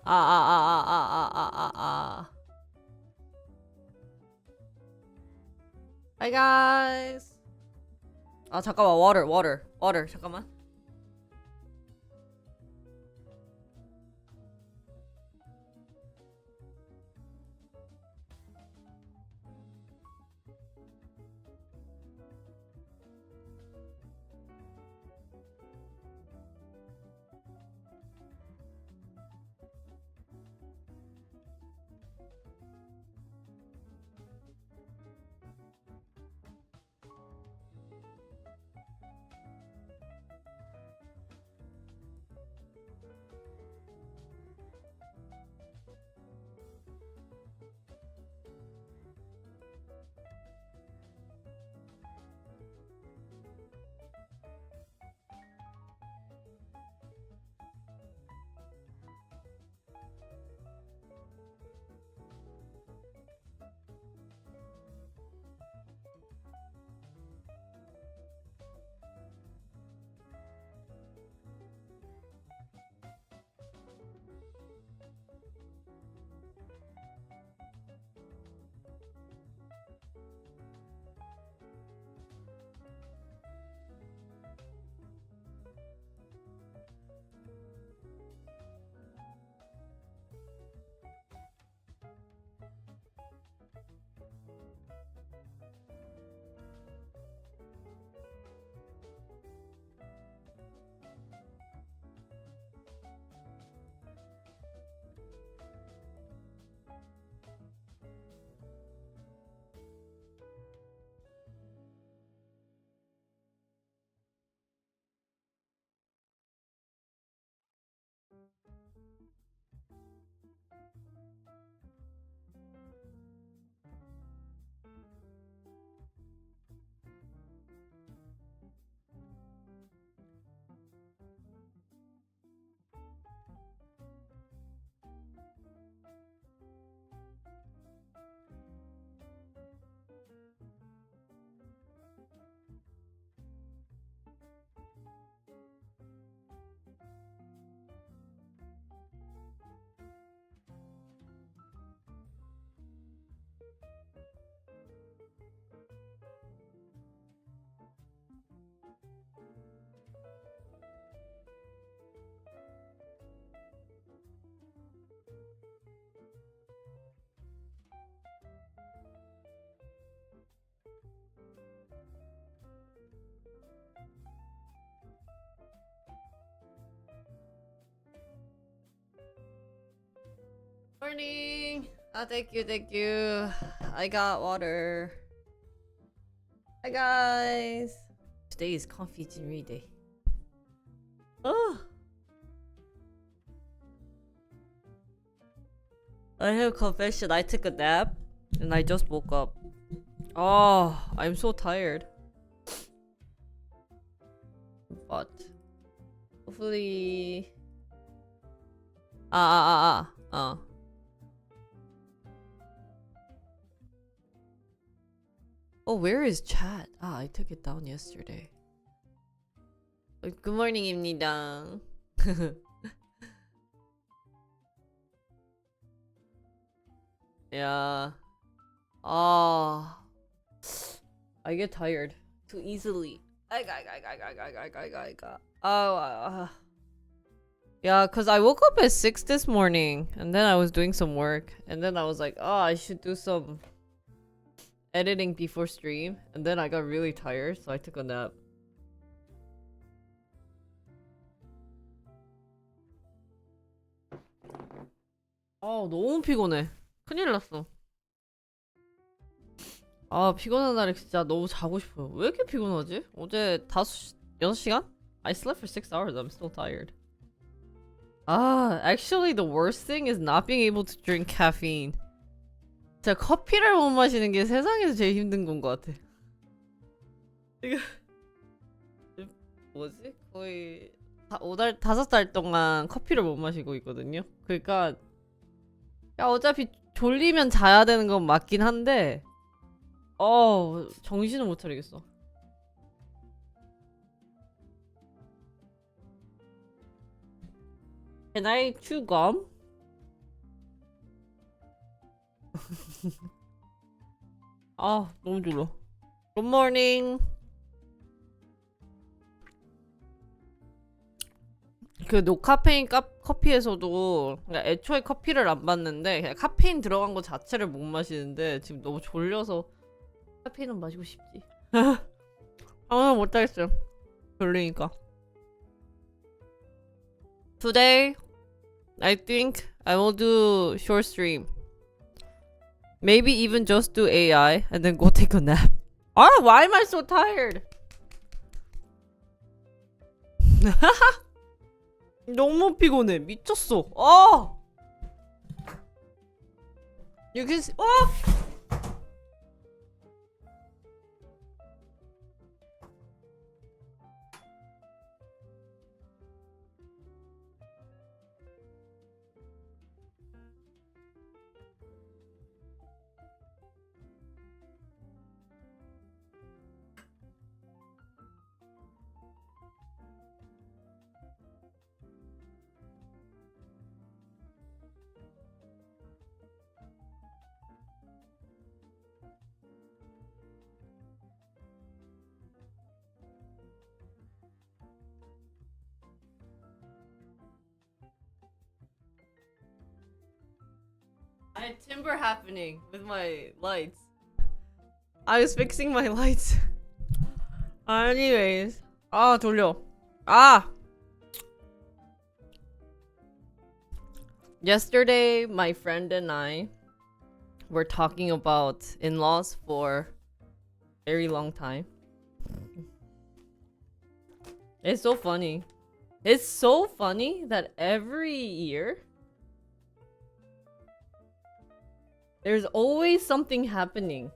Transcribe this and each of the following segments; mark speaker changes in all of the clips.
Speaker 1: 아. Hi guys. 아 잠깐만 water 잠깐만. Morning. Thank you. I got water. Hi guys. Today is Coffee Jinri Day. Oh. I have confession. I took a nap and I just woke up. Oh, I'm so tired. But hopefully. Uh. Oh, where is chat? I took it down yesterday. Good morning입니다. Yeah. I get tired too easily. Yeah, cause I woke up at 6 this morning, and then I was doing some work, and then I was like, oh, I should do some editing before stream, and then I got really tired, so I took a nap. 너무 피곤해. 큰일 났어. 피곤한 날에 진짜 너무 자고 싶어요. 왜 이렇게 피곤하지? 어제 6시간? I slept for 6 hours. I'm still tired. Actually the worst thing is not being able to drink caffeine. 진짜 커피를 못 마시는 게 세상에서 제일 힘든 건 것 같아. 이거 뭐지? 거의 5달 동안 커피를 못 마시고 있거든요. 그러니까 야, 어차피 졸리면 자야 되는 건 맞긴 한데 정신을 못 차리겠어. Can I chew gum? 아, 너무 졸려. Good morning. 그 노카페인 커피에서도 그냥 애초에 커피를 안 받는데 그냥 카페인 들어간 거 자체를 못 마시는데 지금 너무 졸려서 카페인은 마시고 싶지. 아, 못하겠어요. 졸리니까. Today, I think I will do short stream. Maybe even just do AI and then go take a nap. Ah, why am I so tired? 너무 피곤해. 미쳤어. 아! You can see. I had timber happening with my lights. I was fixing my lights. Anyways. 아, 졸려. 아! Yesterday, my friend and I were talking about in-laws for a very long time. It's so funny. It's so funny that every year there's always something happening.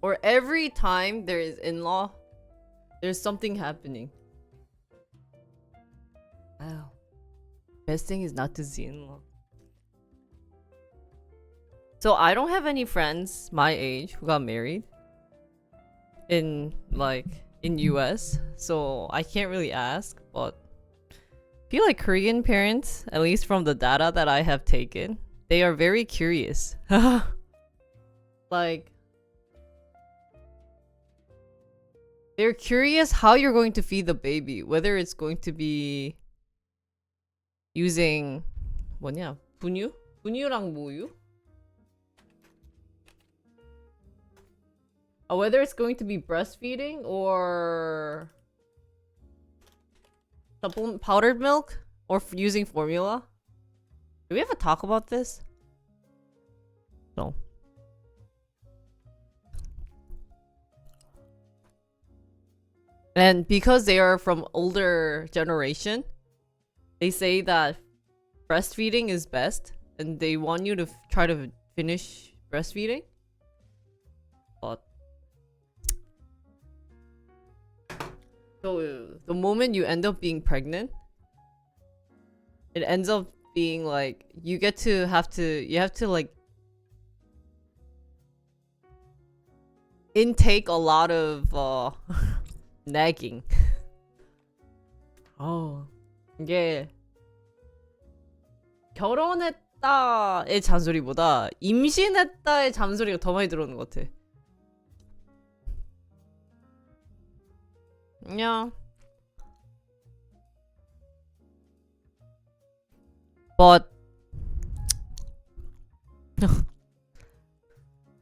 Speaker 1: Or every time there is in-law, there's something happening. Wow. Best thing is not to see in-law. So I don't have any friends my age who got married in US, so I can't really ask, but I feel like Korean parents, at least from the data that I have taken, they are very curious. Like, they're curious how you're going to feed the baby, whether it's going to be using 뭐냐? 분유? 분유랑 모유? Whether it's going to be breastfeeding or powdered milk or using formula. Do we ever talk about this? No. And because they are from older generation, they say that breastfeeding is best and they want you to try to finish breastfeeding. But so the moment you end up being pregnant, it ends up being like you have to like intake a lot of nagging. 이게 결혼했다의 잔소리보다 임신했다의 잔소리가 더 많이 들어오는 것 같아. Yeah. But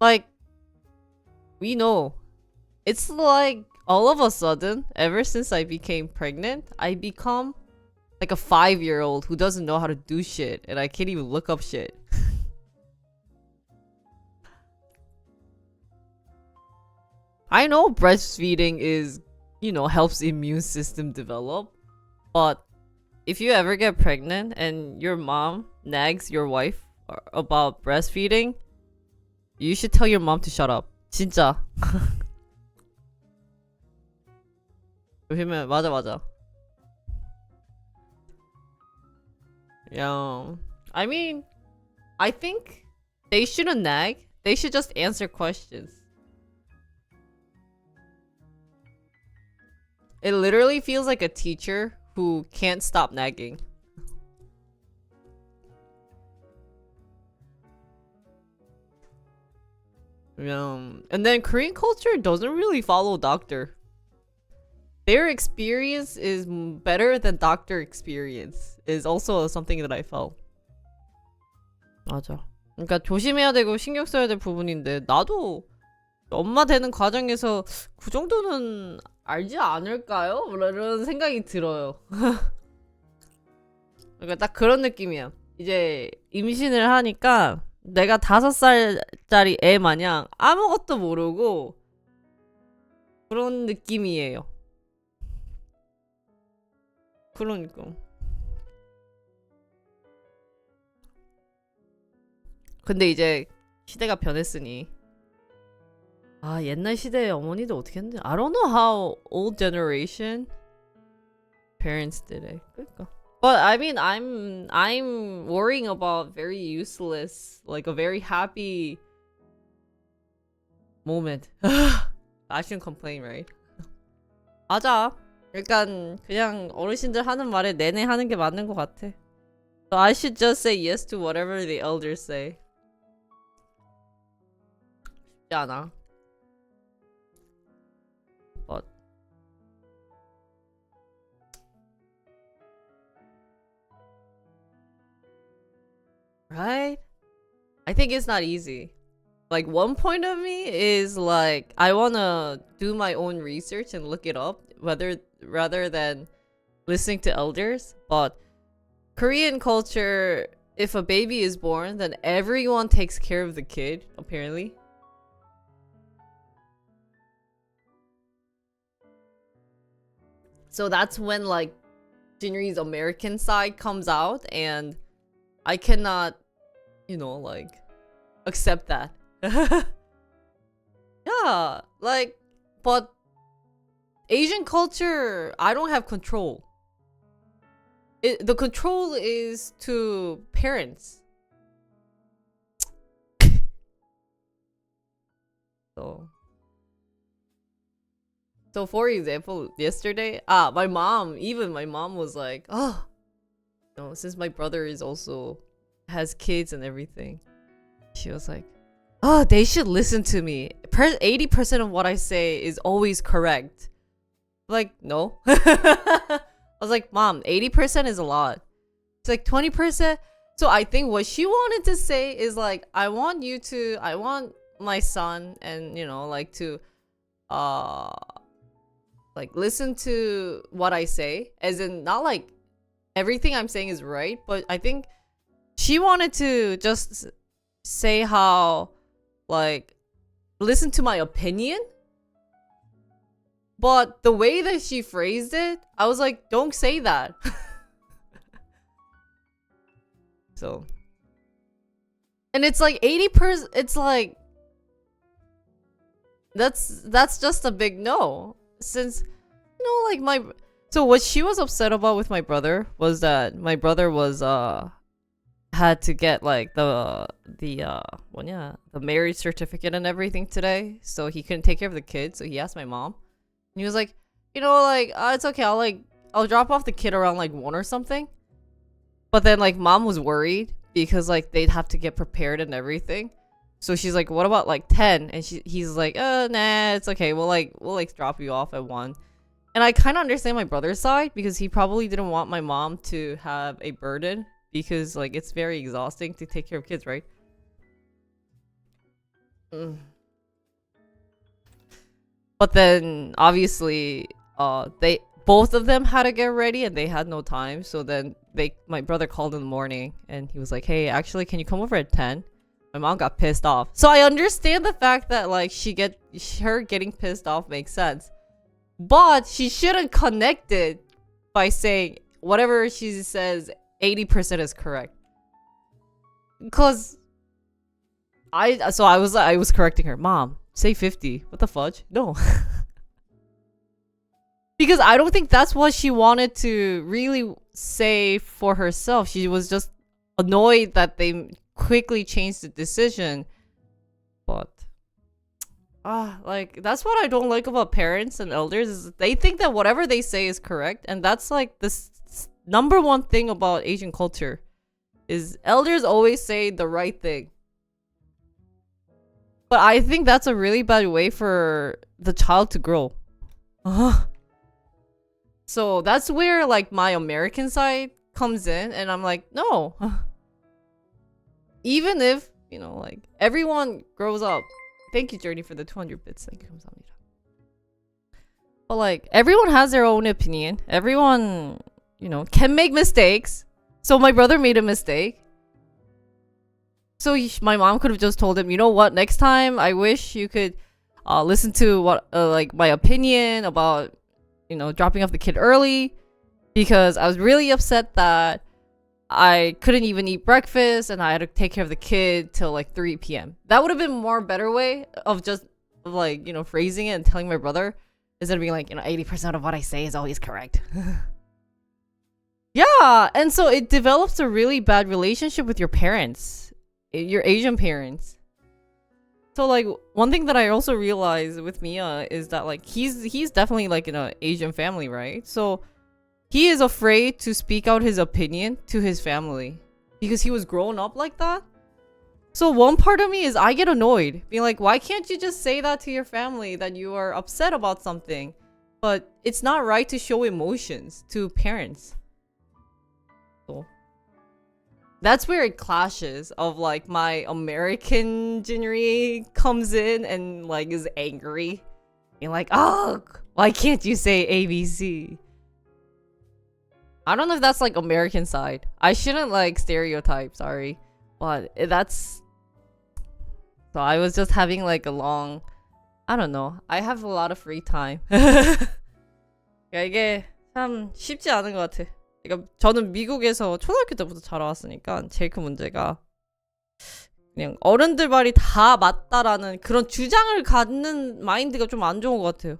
Speaker 1: like we know, it's like all of a sudden, ever since I became pregnant, I become like a 5-year-old who doesn't know how to do shit and I can't even look up shit. I know breastfeeding is, helps immune system develop, but if you ever get pregnant and your mom nags your wife about breastfeeding, you should tell your mom to shut up. 진짜. 조심해. 맞아. Yeah. I mean, I think they shouldn't nag. They should just answer questions. It literally feels like a teacher who can't stop nagging. And then Korean culture doesn't really follow doctor. Their experience is better than doctor experience. Is also something that I felt. 맞아. 그러니까 조심해야 되고 신경 써야 될 부분인데 나도 엄마 되는 과정에서 그 정도는 알지 않을까요? 이런 생각이 들어요. 그러니까 딱 그런 느낌이야. 이제 임신을 하니까 내가 5살짜리 애 마냥 아무것도 모르고 그런 느낌이에요. 그러니까. 근데 이제 시대가 변했으니 아 옛날 시대의 어머니들 어떻게 했는데 I don't know how old generation parents did it. 그러니까. But I mean I'm worrying about very useless like a very happy moment. I shouldn't complain, right? 맞아. 그러니까 그냥 어르신들 하는 말에 내내 하는 게 맞는 것 같아. So I should just say yes to whatever the elders say. 쉽지 않아. But right? I think it's not easy. Like one point of me is like I wanna do my own research and look it up, rather than listening to elders. But Korean culture, if a baby is born, then everyone takes care of the kid, apparently. So that's when like Jinri's American side comes out and I cannot, like accept that. Yeah, like, but Asian culture, I don't have control. The control is to parents. So for example, yesterday, my mom was like, oh, since my brother is also has kids and everything, she was like, oh, they should listen to me. 80% of what I say is always correct. Like, no. I was like, Mom, 80% is a lot. It's like 20%. So I think what she wanted to say is like, I want my son and, like to, like listen to what I say, as in not like everything I'm saying is right, but I think she wanted to just say how, like, listen to my opinion. But the way that she phrased it, I was like, don't say that. So, and it's like 80%, it's like, that's just a big no. Since, like so what she was upset about with my brother was that my brother was, had to get like the marriage certificate and everything today, so he couldn't take care of the kid, so he asked my mom. And he was like, it's okay, I'll drop off the kid around like 1 or something. But then like mom was worried because like they'd have to get prepared and everything. So she's like, what about like 10? And he's like, nah, it's okay. We'll drop you off at 1. And I kind of understand my brother's side because he probably didn't want my mom to have a burden because like it's very exhausting to take care of kids, right? But then obviously they both of them had to get ready and they had no time. So then my brother called in the morning and he was like, hey, actually, can you come over at 10? My mom got pissed off. So I understand the fact that like her getting pissed off makes sense. But she shouldn't connect it by saying whatever she says 80% is correct. Because I was correcting her. Mom, say 50. What the fudge? No. Because I don't think that's what she wanted to really say for herself. She was just annoyed that they quickly changed the decision. But like that's what I don't like about parents and elders is they think that whatever they say is correct, and that's like number one thing about Asian culture is elders always say the right thing. But I think that's a really bad way for the child to grow. So that's where like my American side comes in, and I'm like, no. Even if, you know, like everyone grows up. Thank you, Journey, for the 200 bits. Thank you, 감사합니다. But like everyone has their own opinion. Everyone, you know, can make mistakes. So my brother made a mistake. So my mom could have just told him, you know what, next time I wish you could listen to what like my opinion about, you know, dropping off the kid early, because I was really upset that I couldn't even eat breakfast and I had to take care of the kid till like 3 p.m. That would have been more better way of just like, you know, phrasing it and telling my brother instead of being like, you know, 80% of what I say is always correct. Yeah, and so it develops a really bad relationship with your parents, your Asian parents. So like one thing that I also realized with Mia is that like he's definitely like in an Asian family, right? So he is afraid to speak out his opinion to his family because he was grown up like that. So one part of me is I get annoyed, being like, why can't you just say that to your family that you are upset about something? But it's not right to show emotions to parents. So that's where it clashes of like my American Jinri comes in and like is angry. And like, oh, why can't you say ABC? I don't know if that's like American side. I shouldn't like stereotype, sorry. But that's... So I was just having like a long... I don't know. I have a lot of free time. 이게 참 쉽지 않은 것 같아. 그러니까 저는 미국에서 초등학교 때부터 자라왔으니까 제일 큰 문제가 그냥 어른들 말이 다 맞다라는 그런 주장을 갖는 마인드가 좀 안 좋은 것 같아요.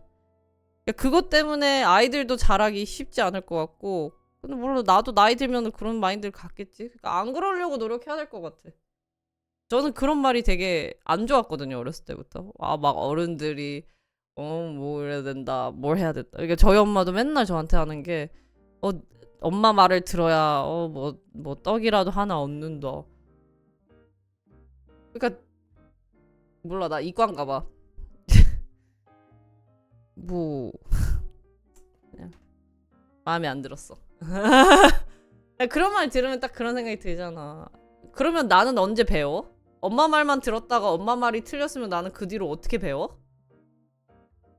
Speaker 1: 그러니까 그것 때문에 아이들도 자라기 쉽지 않을 것 같고, 근데 물론 나도 나이 들면 그런 마인드를 갖겠지. 그러니까 안 그러려고 노력해야 될 것 같아. 저는 그런 말이 되게 안 좋았거든요, 어렸을 때부터. 막 어른들이 뭐 이래야 된다, 뭘 해야 된다. 그러니까 저희 엄마도 맨날 저한테 하는 게 엄마 말을 들어야 뭐 떡이라도 하나 얻는다. 그러니까 몰라, 나 이과인가 봐. 뭐 그냥 마음에 안 들었어. 그런 말 들으면 딱 그런 생각이 들잖아. 그러면 나는 언제 배워? 엄마 말만 들었다가 엄마 말이 틀렸으면 나는 그 뒤로 어떻게 배워?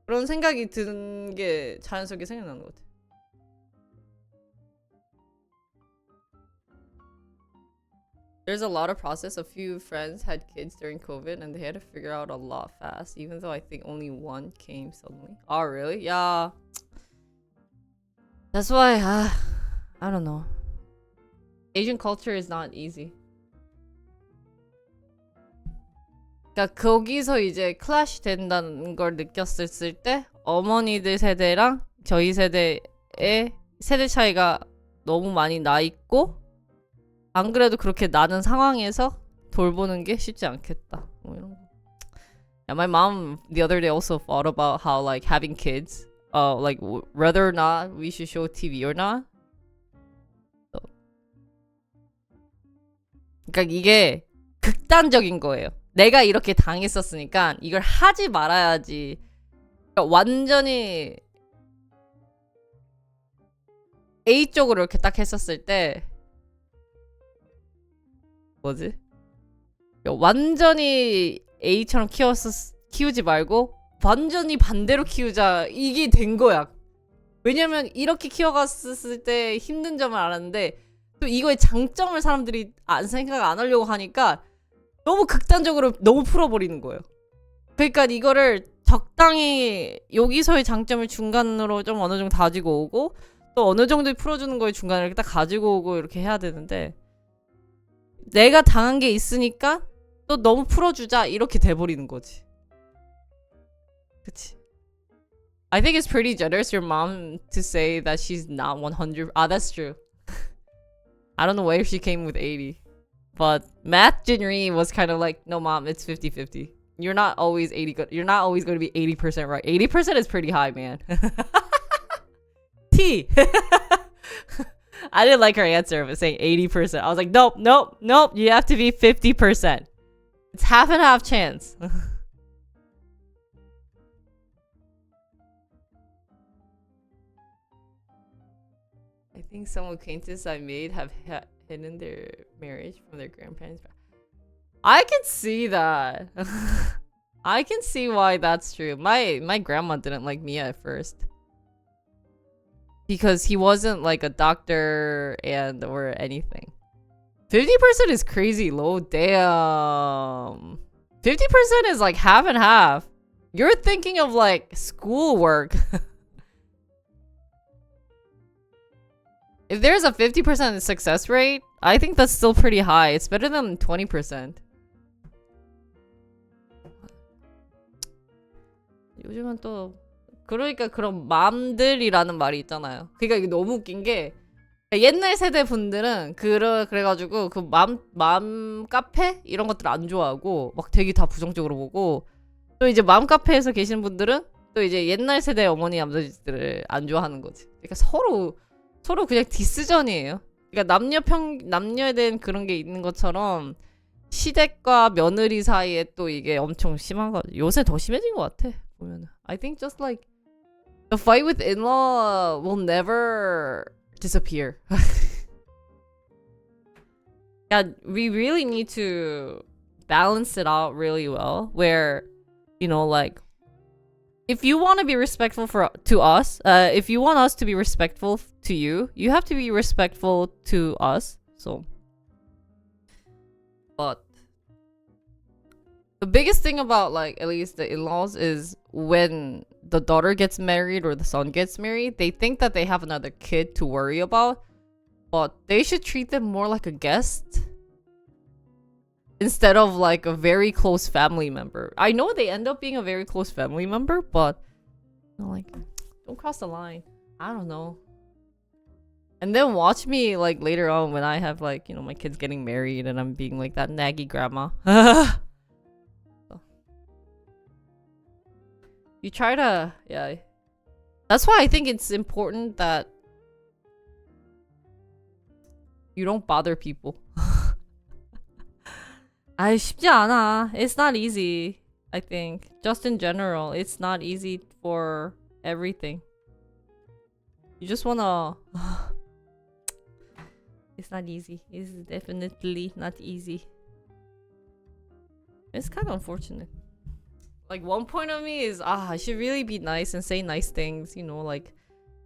Speaker 1: 그런 생각이 드는 게 자연스럽게 생각나는 것 같아. There's a lot of process. A few friends had kids during COVID and they had to figure out a lot fast, even though I think only one came suddenly. Oh, really? Yeah. That's why, I don't know. Asian culture is not easy. 그러니까 거기서 이제 클래시 된다는 걸 느꼈을 때 어머니들 세대랑 저희 세대의 세대 차이가 너무 많이 나 있고, 안 그래도 그렇게 나는 상황에서 돌보는 게 쉽지 않겠다. 뭐 이런 거. Yeah, my mom the other day also thought about how like having kids, like whether or not we should show TV or not. So. 그러니까 이게 극단적인 거예요. 내가 이렇게 당했었으니까 이걸 하지 말아야지. 그러니까 완전히 A 쪽으로 이렇게 딱 했었을 때 뭐지? 완전히 A처럼 키우지 말고 완전히 반대로 키우자, 이게 된 거야. 왜냐면 이렇게 키워갔을 때 힘든 점을 알았는데 또 이거의 장점을 사람들이 생각 안 하려고 하니까 너무 극단적으로 너무 풀어버리는 거예요. 그러니까 이거를 적당히 여기서의 장점을 중간으로 좀 어느 정도 가지고 오고 또 어느 정도 풀어주는 거에 중간에 이렇게 딱 가지고 오고 이렇게 해야 되는데, 내가 당한 게 있으니까 또 너무 풀어주자 이렇게 돼버리는 거지. 그치? I think it's pretty generous your mom to say that she's not 100. That's true. I don't know where she came with 80. But Matt Jinri was kind of like, no mom, it's 50-50. you're not always 80 good. You're not always going to be 80% right. 80% is pretty high, man. T. I didn't like her answer of it saying 80%. I was like, nope, nope, nope. You have to be 50%. It's half and half chance. I think some acquaintances I made have hidden their marriage from their grandparents. I can see that. I can see why that's true. My grandma didn't like me at first. Because he wasn't like a doctor and or anything. 50% is crazy low. Damn. 50% is like half and half. You're thinking of like schoolwork. If there's a 50% success rate, I think that's still pretty high. It's better than 20%. 요즘은 또 그러니까 그런 맘들이라는 말이 있잖아요. 그러니까 이게 너무 웃긴 게 옛날 세대 분들은 그래가지고 그 맘 카페 이런 것들 안 좋아하고 막 되게 다 부정적으로 보고 또 이제 맘 카페에서 계신 분들은 또 이제 옛날 세대 어머니 아버지들을 안 좋아하는 거지. 그러니까 서로 그냥 디스전이에요. 그러니까 남녀에 대한 그런 게 있는 것처럼 시댁과 며느리 사이에 또 이게 엄청 심한 거. 요새 더 심해진 것 같아. 보면은. I think just like the fight with in-law will never disappear. Yeah, we really need to balance it out really well. Where, you know, like, if you want to be respectful to us, if you want us to be respectful to you, you have to be respectful to us. So, but the biggest thing about like at least the in-laws is when the daughter gets married or the son gets married, they think that they have another kid to worry about, but they should treat them more like a guest instead of like a very close family member. I know they end up being a very close family member, but you know, like, don't cross the line. I don't know. And then watch me like later on when I have like, you know, my kids getting married and I'm being like that naggy grandma. You try to, yeah. That's why I think it's important that you don't bother people. 아이, 쉽지 않아. It's not easy, I think. Just in general, it's not easy for everything. You just wanna... It's not easy. It's definitely not easy. It's kind of unfortunate. Like, one point of me is, I should really be nice and say nice things, you know, like,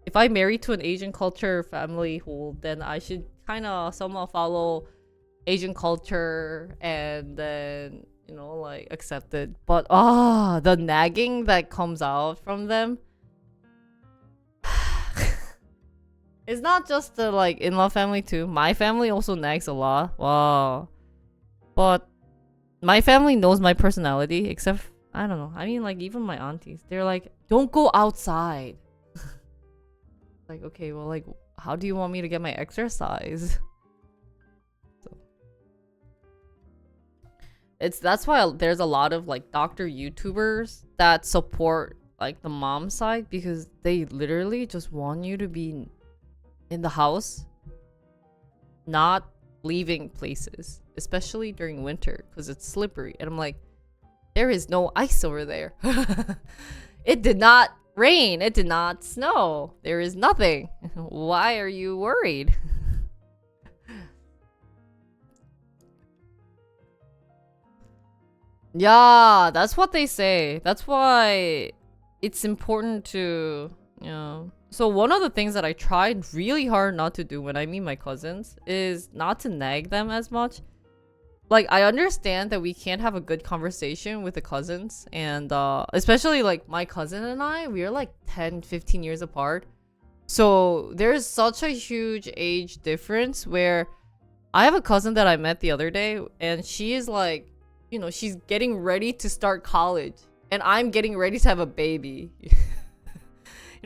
Speaker 1: if I marry to an Asian culture family, then I should kind of somewhat follow Asian culture and then, you know, like, accept it. But, the nagging that comes out from them. It's not just the, like, in-law family, too. My family also nags a lot. Wow. But my family knows my personality, except... I don't know. I mean, like, even my aunties, they're like, don't go outside. Like, okay, well, like, how do you want me to get my exercise? So, that's why there's a lot of, like, doctor YouTubers that support, like, the mom side, because they literally just want you to be in the house, not leaving places, especially during winter, because it's slippery. And I'm like, there is no ice over there. It did not rain. It did not snow. There is nothing. Why are you worried? Yeah, that's what they say. That's why it's important to, you know. So one of the things that I tried really hard not to do when I meet my cousins is not to nag them as much. Like, I understand that we can't have a good conversation with the cousins. And especially, like, my cousin and I, we are, like, 10, 15 years apart. So there's such a huge age difference where I have a cousin that I met the other day. And she is, like, you know, she's getting ready to start college. And I'm getting ready to have a baby. You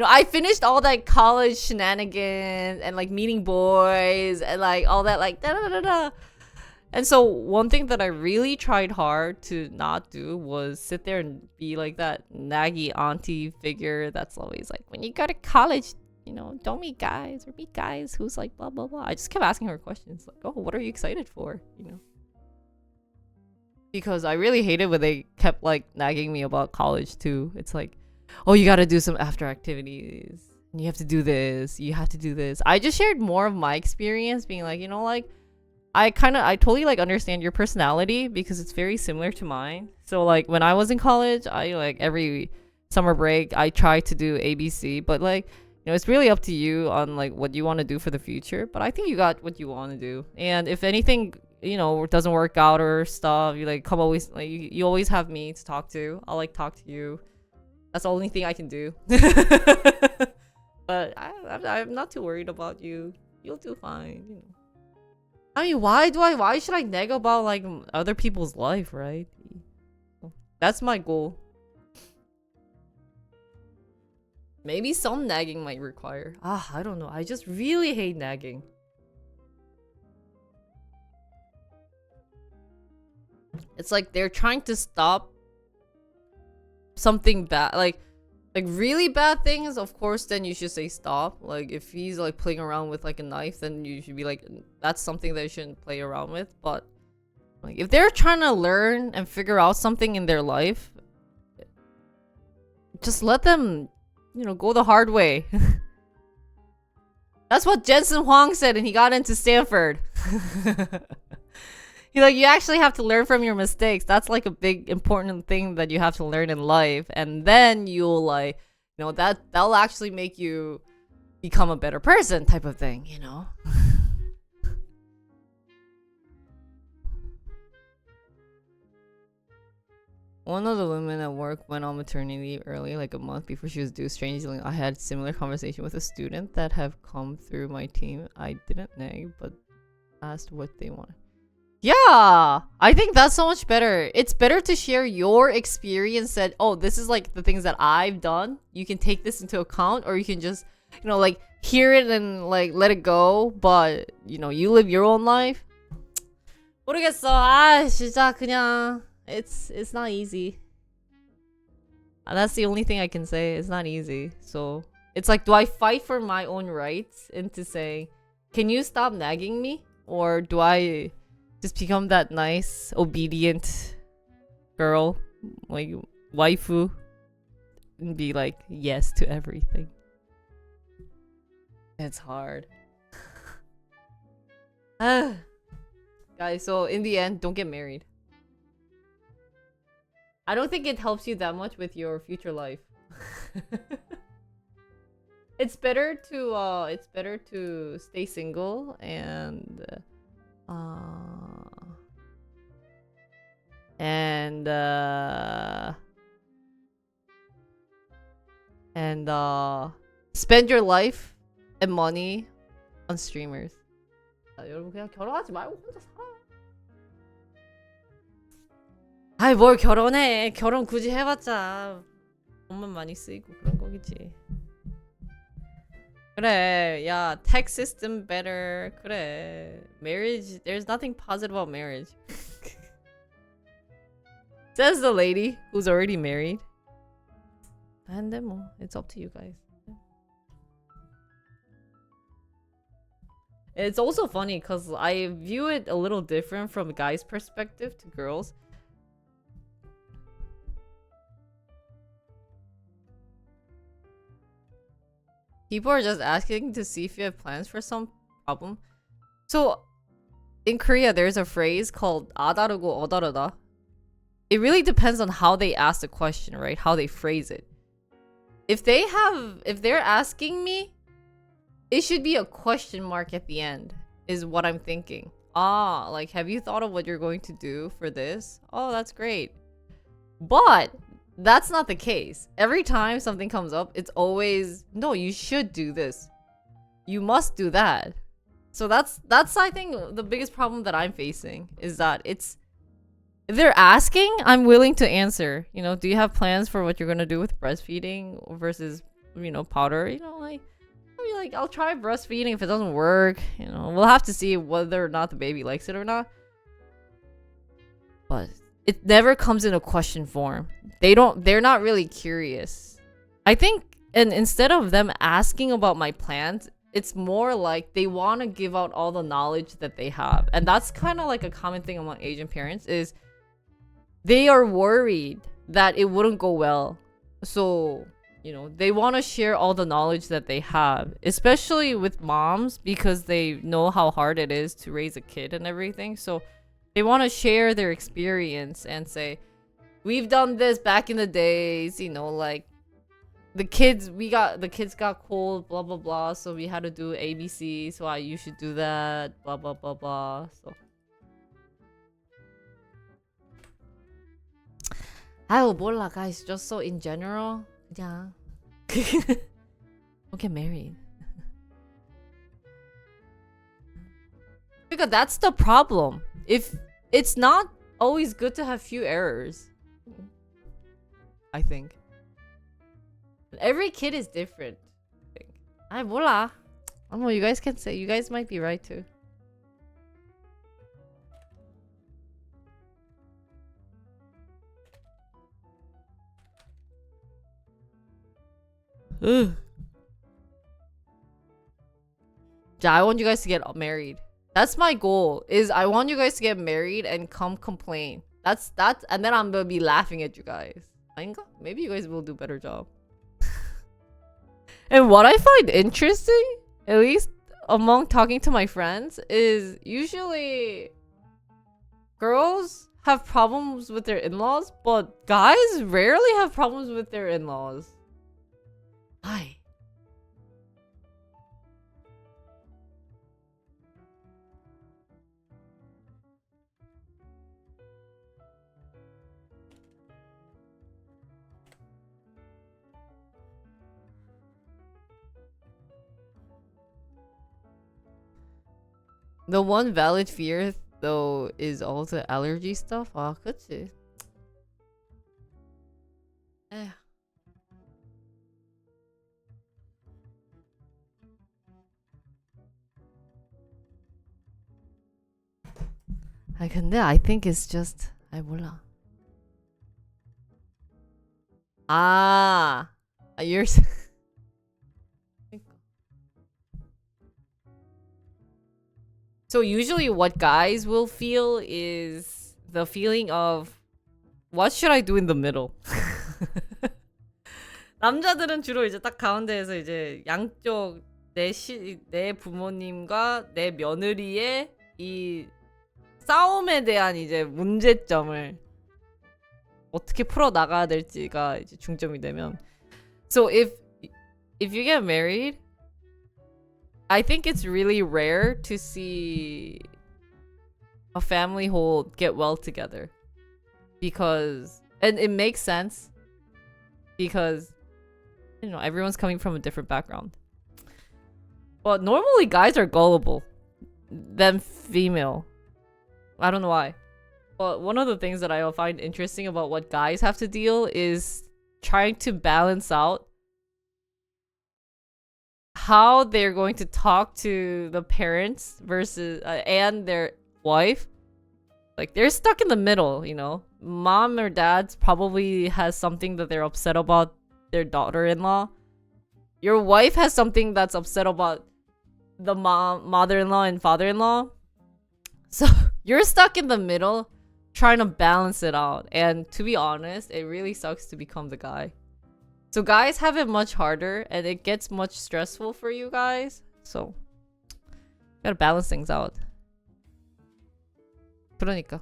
Speaker 1: know, I finished all that college shenanigans and, like, meeting boys and, like, all that, like, da-da-da-da. And so one thing that I really tried hard to not do was sit there and be like that naggy auntie figure that's always like, when you go to college, don't meet guys or meet guys who's like blah blah blah. I just kept asking her questions like, oh, what are you excited for? Because I really hated when they kept like nagging me about college too. It's like, oh, you gotta do some after activities. And you have to do this. You have to do this. I just shared more of my experience being like, like, I totally like understand your personality because it's very similar to mine. So like when I was in college, I like every summer break, I try to do ABC, but like, it's really up to you on like what you want to do for the future. But I think you got what you want to do. And if anything, doesn't work out or stuff, you like always like you always have me to talk to. I'll like talk to you. That's the only thing I can do. But I'm not too worried about you. You'll do fine. I mean, why should I nag about like other people's life, right? That's my goal. Maybe some nagging might require. I don't know. I just really hate nagging. It's like they're trying to stop something bad, like really bad things. Of course, then you should say stop. Like if he's like playing around with like a knife, then you should be like, that's something that you shouldn't play around with. But like if they're trying to learn and figure out something in their life, just let them, go the hard way. That's what Jensen Huang said, and he got into Stanford. You actually have to learn from your mistakes. That's like a big important thing that you have to learn in life, and then you'll like, that'll actually make you become a better person, type of thing. One of the women at work went on maternity early, like a month before she was due. Strangely, I had similar conversation with a student that have come through my team. I didn't nag, but asked what they wanted. Yeah, I think that's so much better. It's better to share your experience that, oh, this is like the things that I've done. You can take this into account, or you can just, like hear it and like let it go. But, you live your own life. 모르겠어. 진짜 그냥 it's not easy. That's the only thing I can say. It's not easy. So, it's like, do I fight for my own rights into saying, can you stop nagging me? Or do I just become that nice, obedient girl, like waifu, and be like yes to everything? It's hard. Guys, so in the end, don't get married. I don't think it helps you that much with your future life. It's better to stay single and spend your life and money on streamers. 여러분 그냥 결혼하지 말고 혼자 살아. 아이 뭘 결혼해. 결혼 굳이 해봤자 돈만 많이 쓰이고 그런 거겠지. 그래, 야, tax system better. 그래, marriage, there's nothing positive about marriage. Says the lady who's already married. And then more, it's up to you guys. It's also funny because I view it a little different from a guy's perspective to girls. People are just asking to see if you have plans for some problem. So, in Korea, there's a phrase called 아다르고 어다르다. It really depends on how they ask the question, right? How they phrase it. If they're asking me, it should be a question mark at the end, is what I'm thinking. Like, have you thought of what you're going to do for this? Oh, that's great. But that's not the case. Every time something comes up, it's always, no, you should do this. You must do that. So that's I think the biggest problem that I'm facing is that if they're asking, I'm willing to answer. Do you have plans for what you're gonna do with breastfeeding versus, powder? I'll try breastfeeding. If it doesn't work, we'll have to see whether or not the baby likes it or not. but it never comes in a question form. They're not really curious. I think, and instead of them asking about my plans, it's more like they want to give out all the knowledge that they have. And that's kind of like a common thing among Asian parents is they are worried that it wouldn't go well. So, they want to share all the knowledge that they have, especially with moms, because they know how hard it is to raise a kid and everything. So they want to share their experience and say, we've done this back in the days, like the kids got cold, blah blah blah, so we had to do ABC, so you should do that, blah blah blah blah. So 아유 몰라 guys, just so in general 그냥 don't get married. Because that's the problem. If it's not always good to have few errors, I think. Every kid is different. I 몰라. I don't know, you guys can say. You guys might be right too. Ugh. I want you guys to get married. That's my goal. Is I want you guys to get married and come complain. That's and then I'm gonna be laughing at you guys. Maybe you guys will do a better job. And what I find interesting, at least among talking to my friends, is usually girls have problems with their in-laws, but guys rarely have problems with their in-laws. Why? The one valid fear, though, is all the allergy stuff. 아, 그치. 에휴. 근데 I think it's just 몰라. You're So usually what guys will feel is the feeling of what should I do in the middle? 남자들은 주로 이제 딱 가운데에서 이제 양쪽 내 부모님과 내 며느리의 이 싸움에 대한 이제 문제점을 어떻게 풀어 나가야 될지가 이제 중점이 되면. So if you get married, I think it's really rare to see a family whole get well together. Because, and it makes sense because, everyone's coming from a different background. But normally guys are gullible than female. I don't know why. But one of the things that I find interesting about what guys have to deal is trying to balance out how they're going to talk to the parents versus and their wife. Like they're stuck in the middle, Mom or dad probably has something that they're upset about their daughter-in-law. Your wife has something that's upset about the mother-in-law and father-in-law. So you're stuck in the middle trying to balance it out. And to be honest, it really sucks to become the guy. So guys have it much harder and it gets much stressful for you guys. So gotta balance things out. 그러니까는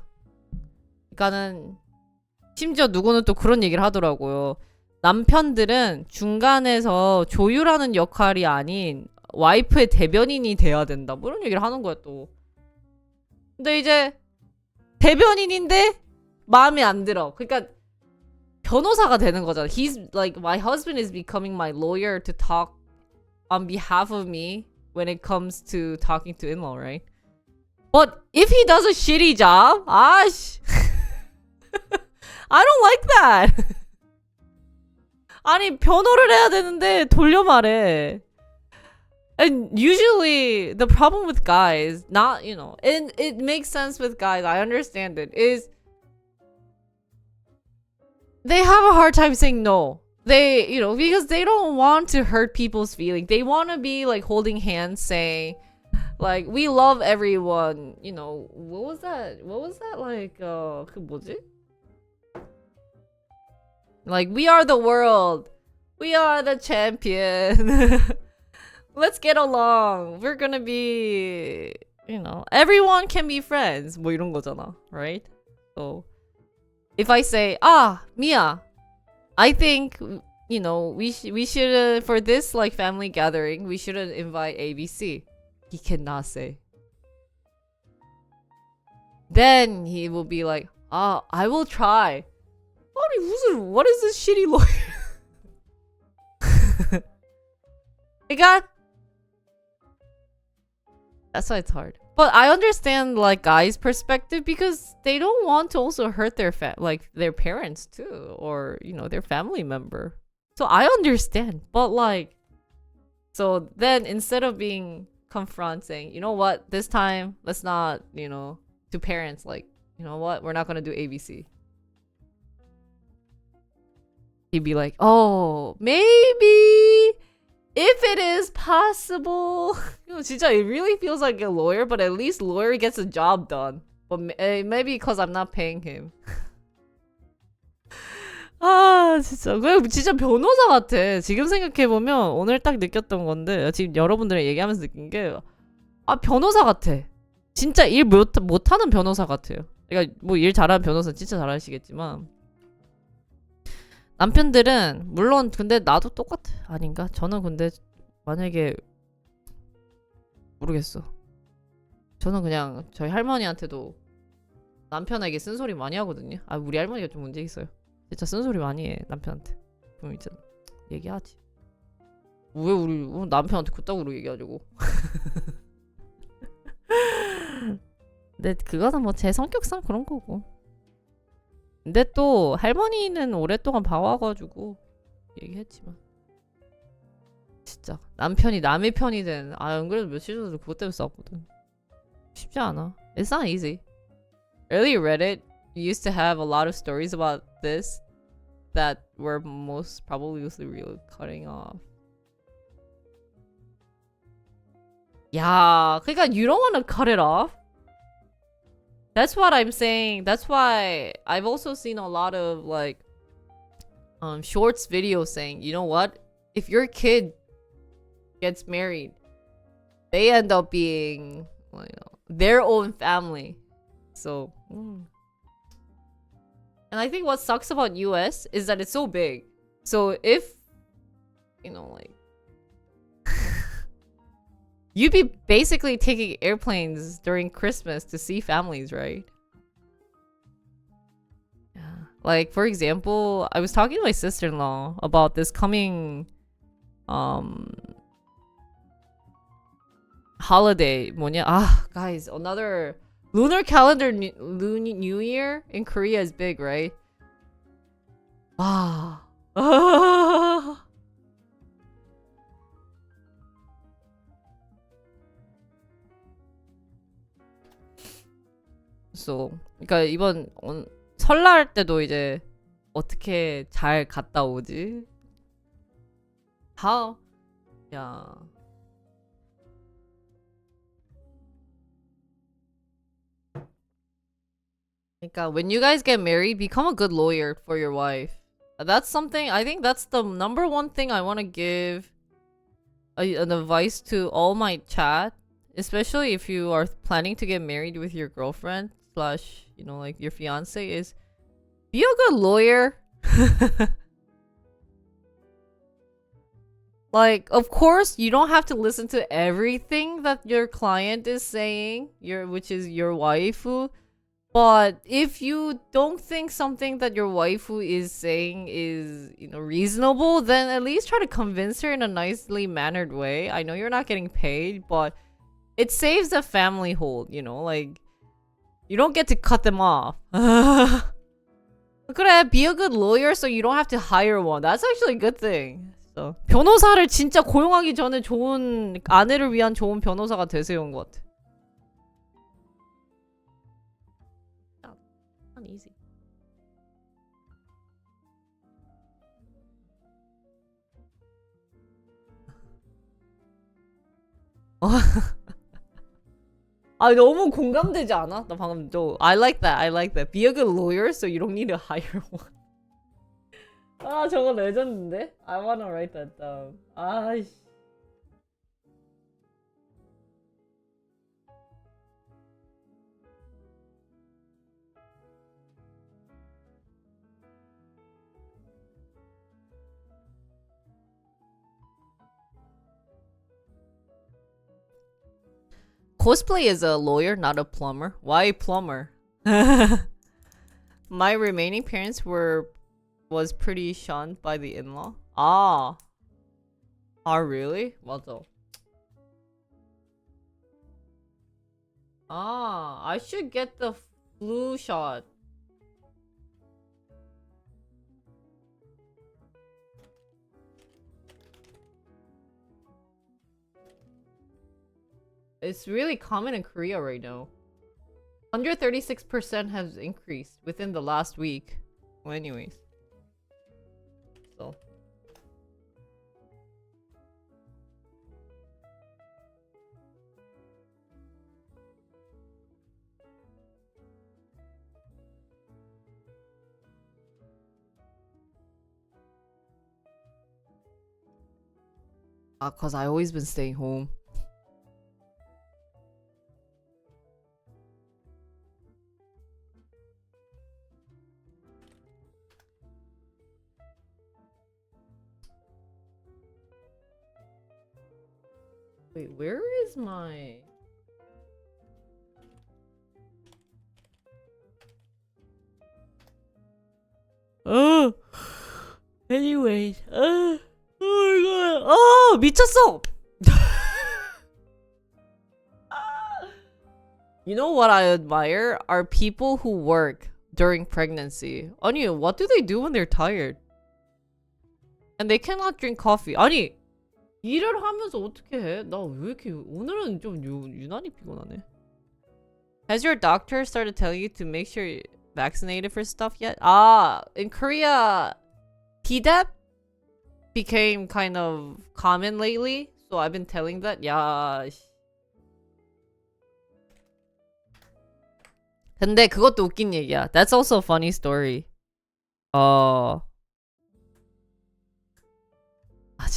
Speaker 1: 심지어 누구는 또 그런 얘기를 하더라고요. 남편들은 중간에서 조율하는 역할이 아닌 와이프의 대변인이 돼야 된다. 뭐 이런 얘기를 하는 거야 또. 근데 이제 대변인인데 마음에 안 들어. 그러니까 변호사가 되는 거잖아. He's like, my husband is becoming my lawyer to talk on behalf of me when it comes to talking to in-law, right? But if he does a shitty job, I don't like that. 아니 변호를 해야 되는데 돌려 말해. And usually the problem with guys, not, and it makes sense with guys, I understand it, is they have a hard time saying no. They, you know, because they don't want to hurt people's feelings. They want to be like holding hands saying like we love everyone. You know, what was that? What was that like 그 뭐지? Like we are the world. We are the champion. Let's get along. We're gonna be, you know, everyone can be friends. 뭐 이런 거잖아, right? So if I say, Mia, I think, you know, we should for this like family gathering, we shouldn't invite ABC. He cannot say. Then he will be like, I will try. What is this shitty lawyer? That's why it's hard. But I understand like guys' perspective because they don't want to also hurt their their parents too, or you know, their family member. So I understand. But like, so then instead of being confronting, you know what, this time let's not, you know, to parents like, you know what, we're not gonna do ABC. He'd be like, oh, maybe if it is possible. You know, 진짜, it really feels like a lawyer, but at least lawyer gets a job done. But maybe because I'm not paying him. 진짜. 그냥 진짜 변호사 같아. 지금 생각해보면 오늘 딱 느꼈던 건데, 지금 여러분들이랑 얘기하면서 느낀 게, 변호사 같아. 진짜 일 못하는 변호사 같아요. 그러니까 뭐 일 잘하는 변호사 진짜 잘하시겠지만, 남편들은 물론 근데 나도 똑같아. 아닌가? 저는 근데 만약에 모르겠어. 저는 그냥 저희 할머니한테도 남편에게 쓴소리 많이 하거든요. 우리 할머니가 좀 문제 있어요. 진짜 쓴소리 많이 해 남편한테. 그럼 이제 얘기하지. 왜 우리 남편한테 그따구로 얘기하려고. 근데 그거는 뭐 제 성격상 그런 거고. 근데 또 할머니는 오랫동안 봐와가지고 얘기했지만 진짜 남편이 남의 편이 된 안 그래도 며칠 전에도 그것 때문에 싸웠거든. 쉽지 않아. It's not easy. Early Reddit used to have a lot of stories about this that were most probably really cutting off. 야, 그러니까 you don't want to cut it off. That's what I'm saying. That's why I've also seen a lot of like shorts videos saying, you know what? If your kid gets married, they end up being, well, you know, their own family. So, and I think what sucks about US is that it's so big. So if, you know, like you'd be basically taking airplanes during Christmas to see families, right? Yeah. Like, for example, I was talking to my sister-in-law about this coming holiday. 뭐냐? Guys, another lunar calendar New Year in Korea is big, right? So, 그러니까 이번 설날 때도 이제 어떻게 잘 갔다 오지? How? 야. 그러니까 when you guys get married, become a good lawyer for your wife. That's something, I think that's the number one thing I want to give an advice to all my chat, especially if you are planning to get married with your girlfriend slash, you know, like your fiance, is be a good lawyer. Like, of course, you don't have to listen to everything that your client is saying, which is your waifu. But if you don't think something that your waifu is saying is, you know, reasonable, then at least try to convince her in a nicely mannered way. I know you're not getting paid, but it saves the family hold, you know, like you don't get to cut them off. 그래, be a good lawyer so you don't have to hire one. That's actually a good thing. So, 변호사를 진짜 고용하기 전에 좋은 아내를 위한 좋은 변호사가 되세요인 것 같아. Not easy. 아 너무 공감되지 않아? 나 방금 또 I like that. I like that. Be a good lawyer so you don't need to hire one. 아 저거 레전드인데? I wanna write that down. 아이씨. Cosplay is a lawyer, not a plumber. Why a plumber? My remaining parents was pretty shunned by the in-law. 아. 아 really? 맞아. Ah, I should get the flu shot. It's really common in Korea right now. 136% has increased within the last week. Well, anyways. So. Cause I always been staying home. Wait, where is my... Oh, anyways, oh my god, oh 미쳤어. You know what I admire are people who work during pregnancy. 아니, what do they do when they're tired? And they cannot drink coffee. 아니, 일을 하면서 어떻게 해? 나 왜 이렇게 오늘은 좀 유난히 피곤하네. Has your doctor started telling you to make sure you're vaccinated for stuff yet? In Korea, Tdap became kind of common lately, so I've been telling that. 야. 근데 그것도 웃긴 얘기야. That's also a funny story. 진짜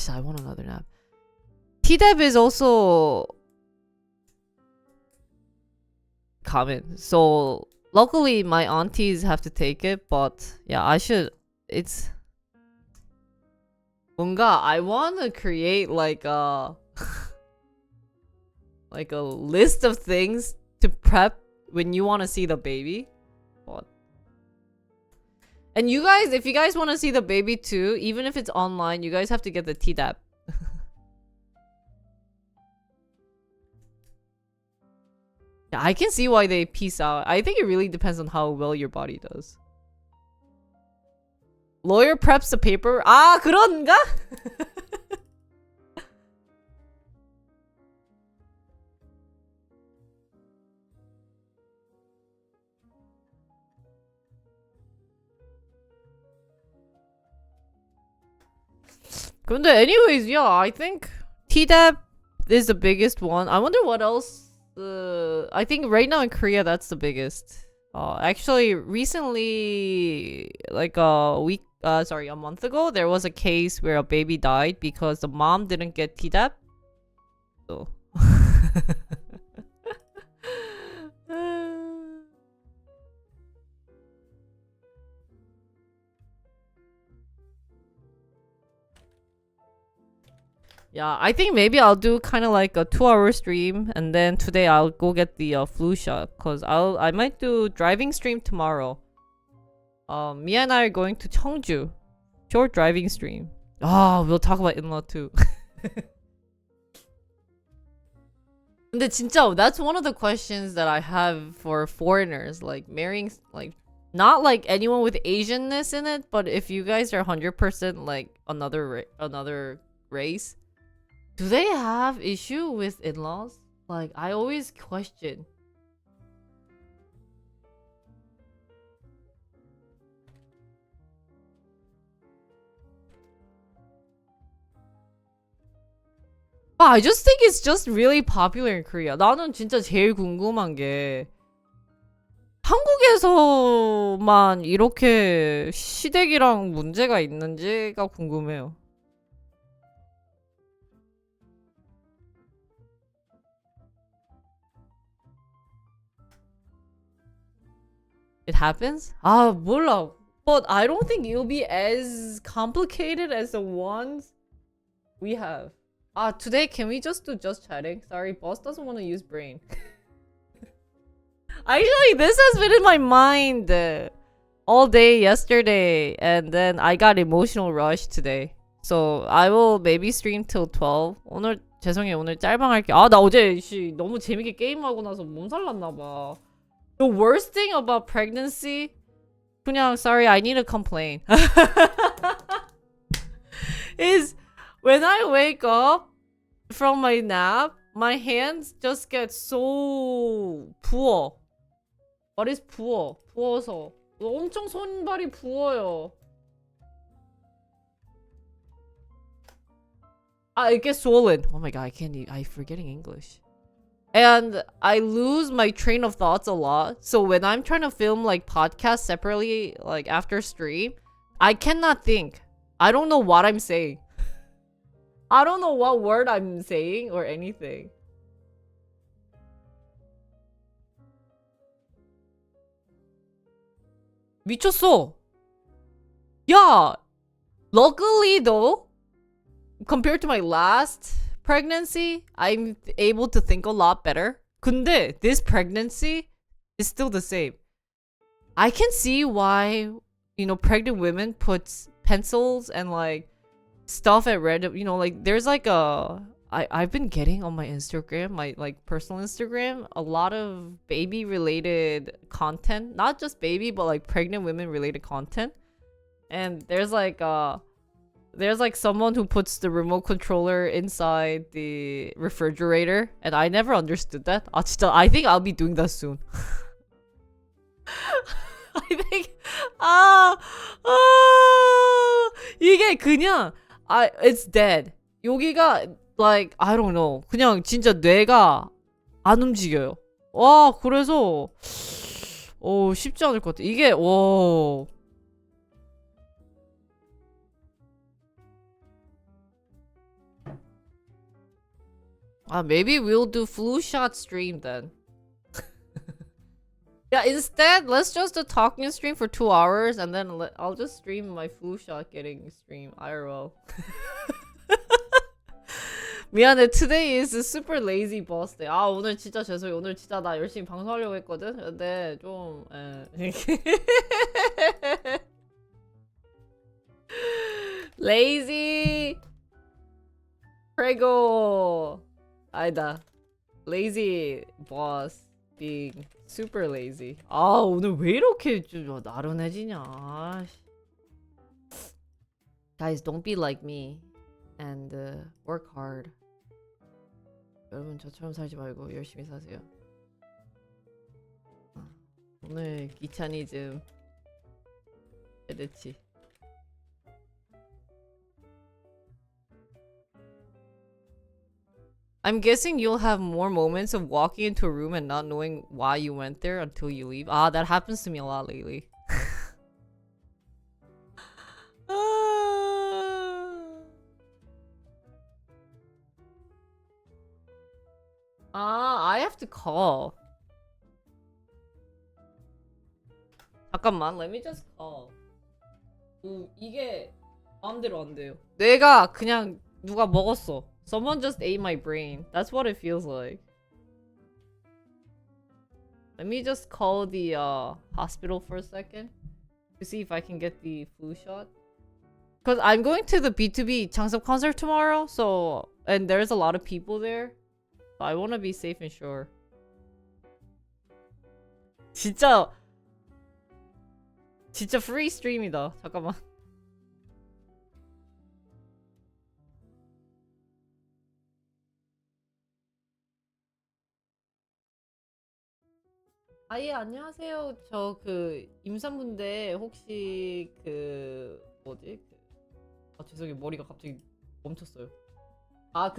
Speaker 1: I want another nap. Tdap is also common. So luckily my aunties have to take it, but yeah, I should. It's 뭔가 I want to create like a like a list of things to prep when you want to see the baby. What? And you guys, if you guys want to see the baby too, even if it's online, you guys have to get the Tdap. Yeah, I can see why they peace out. I think it really depends on how well your body does. Lawyer preps the paper. 그런가? 근데 anyways, yeah, I think Tdap is the biggest one. I wonder what else. I think right now in Korea, that's the biggest. Actually, recently, like a month ago, there was a case where a baby died because the mom didn't get Tdap. So. Yeah, I think maybe I'll do kind of like a 2-hour stream, and then today I'll go get the flu shot, cause I might do driving stream tomorrow. Me and I are going to Cheongju, short driving stream. We'll talk about in-law too. 근데 진짜 that's one of the questions that I have for foreigners, like marrying, like not like anyone with Asianness in it, but if you guys are 100% like another race. Do they have issue with in-laws? Like, I always question. I just think it's just really popular in Korea. 나는 진짜 제일 궁금한 게 한국에서만 이렇게 시댁이랑 문제가 있는지가 궁금해요. It happens? 아, 몰라. But I don't think it'll be as complicated as the ones we have. Today can we just do just chatting? Sorry, boss doesn't want to use brain. Actually, this has been in my mind all day yesterday, and then I got emotional rush today. So I will maybe stream till 12. 오늘 죄송해요. 오늘 짤방 할게. 나 어제 너무 재밌게 게임하고 나서 몸살 났나 봐. The worst thing about pregnancy, 그냥 sorry, I need to complain. is when I wake up from my nap, my hands just get so 부어. What is 부어? 부어서 엄청 손발이 부어요. It gets swollen. Oh my god, I can't. I'm forgetting English. And I lose my train of thoughts a lot. So when I'm trying to film like podcasts separately, like after stream, I cannot think. I don't know what I'm saying. I don't know what word I'm saying or anything. 미쳤어. 야, luckily though, compared to my last pregnancy, I'm able to think a lot better. 근데 this pregnancy is still the same. I can see why, pregnant women put pencils and like stuff at random, like there's like I've been getting on my Instagram, my like personal Instagram, a lot of baby related content. Not just baby, but like pregnant women related content. And there's like someone who puts the remote controller inside the refrigerator, and I never understood that. I think I'll be doing that soon. I think 이게 그냥 it's dead. 여기가 like I don't know. 그냥 진짜 뇌가 안 움직여요. 그래서 쉽지 않을 것 같아. 이게 maybe we'll do flu shot stream then. Yeah, instead, let's just do talking stream for 2 hours, and then I'll just stream my flu shot getting stream IRL. 미안해, today is a super lazy boss day. 오늘 진짜 죄송해. 오늘 진짜 나 열심히 방송하려고 했거든? 근데 좀, lazy! prego! 아니다. lazy boss being super lazy. 오늘 왜 이렇게 좀 나른해지냐. Guys, don't be like me and work hard. 여러분 저처럼 살지 말고 열심히 사세요. 오늘 귀차니즘 에드치. I'm guessing you'll have more moments of walking into a room and not knowing why you went there until you leave. That happens to me a lot lately. I have to call. 잠깐만, let me just call. 이게 마음대로 안 돼요. 뇌가 그냥 누가 먹었어. Someone just ate my brain. That's what it feels like. Let me just call the hospital for a second to see if I can get the flu shot. Because I'm going to the B2B Changsub concert tomorrow, and there's a lot of people there. So I want to be safe and sure. 진짜 free stream이다. 잠깐만. 예, 안녕하세요. 저 임산부인데 혹시 뭐지? 죄송해요. 머리가 갑자기 멈췄어요.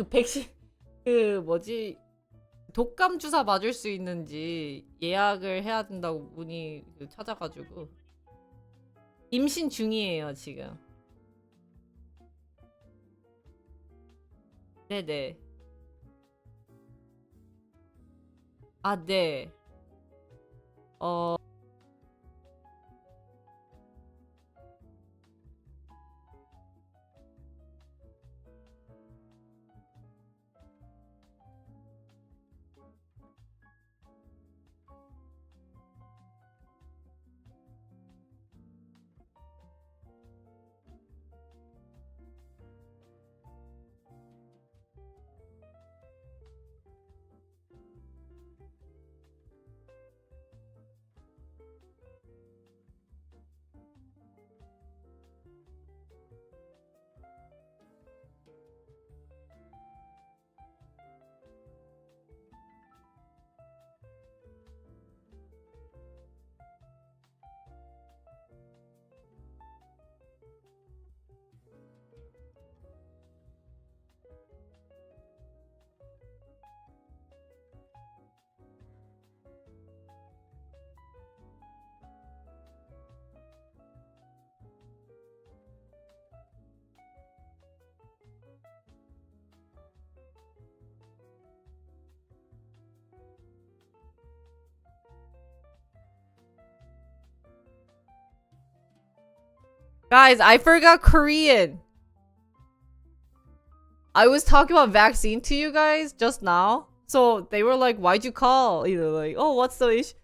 Speaker 1: 백신 그 뭐지 독감 주사 맞을 수 있는지 예약을 해야 된다고 문의 찾아가지고 임신 중이에요 지금. 네네. 아 네. 어 guys, I forgot Korean. I was talking about vaccine to you guys just now. So they were like, why'd you call? You know, like, oh, what's the issue?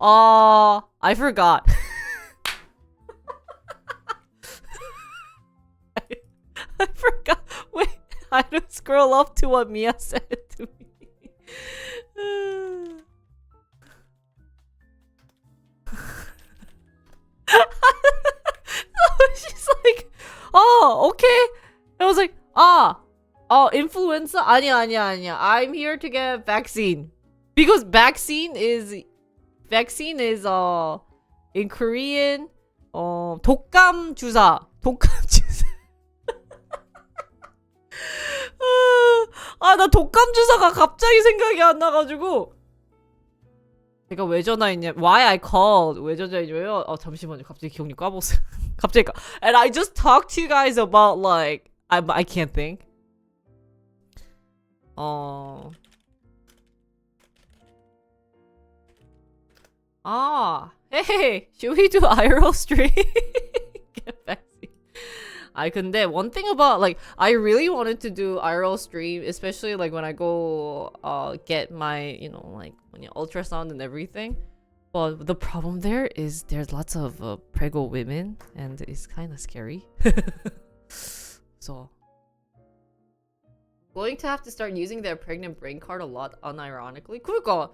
Speaker 1: I forgot. I forgot. Wait, I had to scroll up to what Mia said to me. She's like, oh, okay. I was like, influenza? 아니야, 아니야, 아니야. I'm here to get vaccine. Because vaccine is in Korean 독감 주사. 독감 주사. 나 독감 주사가 갑자기 생각이 안 나가지고 제가 왜 전화했냐? Why I called? 왜 전화했냐면 잠시만요. 갑자기 기억력 까먹었어요. 갑자기 and I just talked to you guys about like I can't think. Hey, should we do IRL stream? Get vaccine. 근데 one thing about like I really wanted to do IRL stream, especially like when I go get my like ultrasound and everything. But the problem there is there's lots of prego women and it's kind of scary. So going to have to start using their pregnant brain card a lot unironically. 그러니까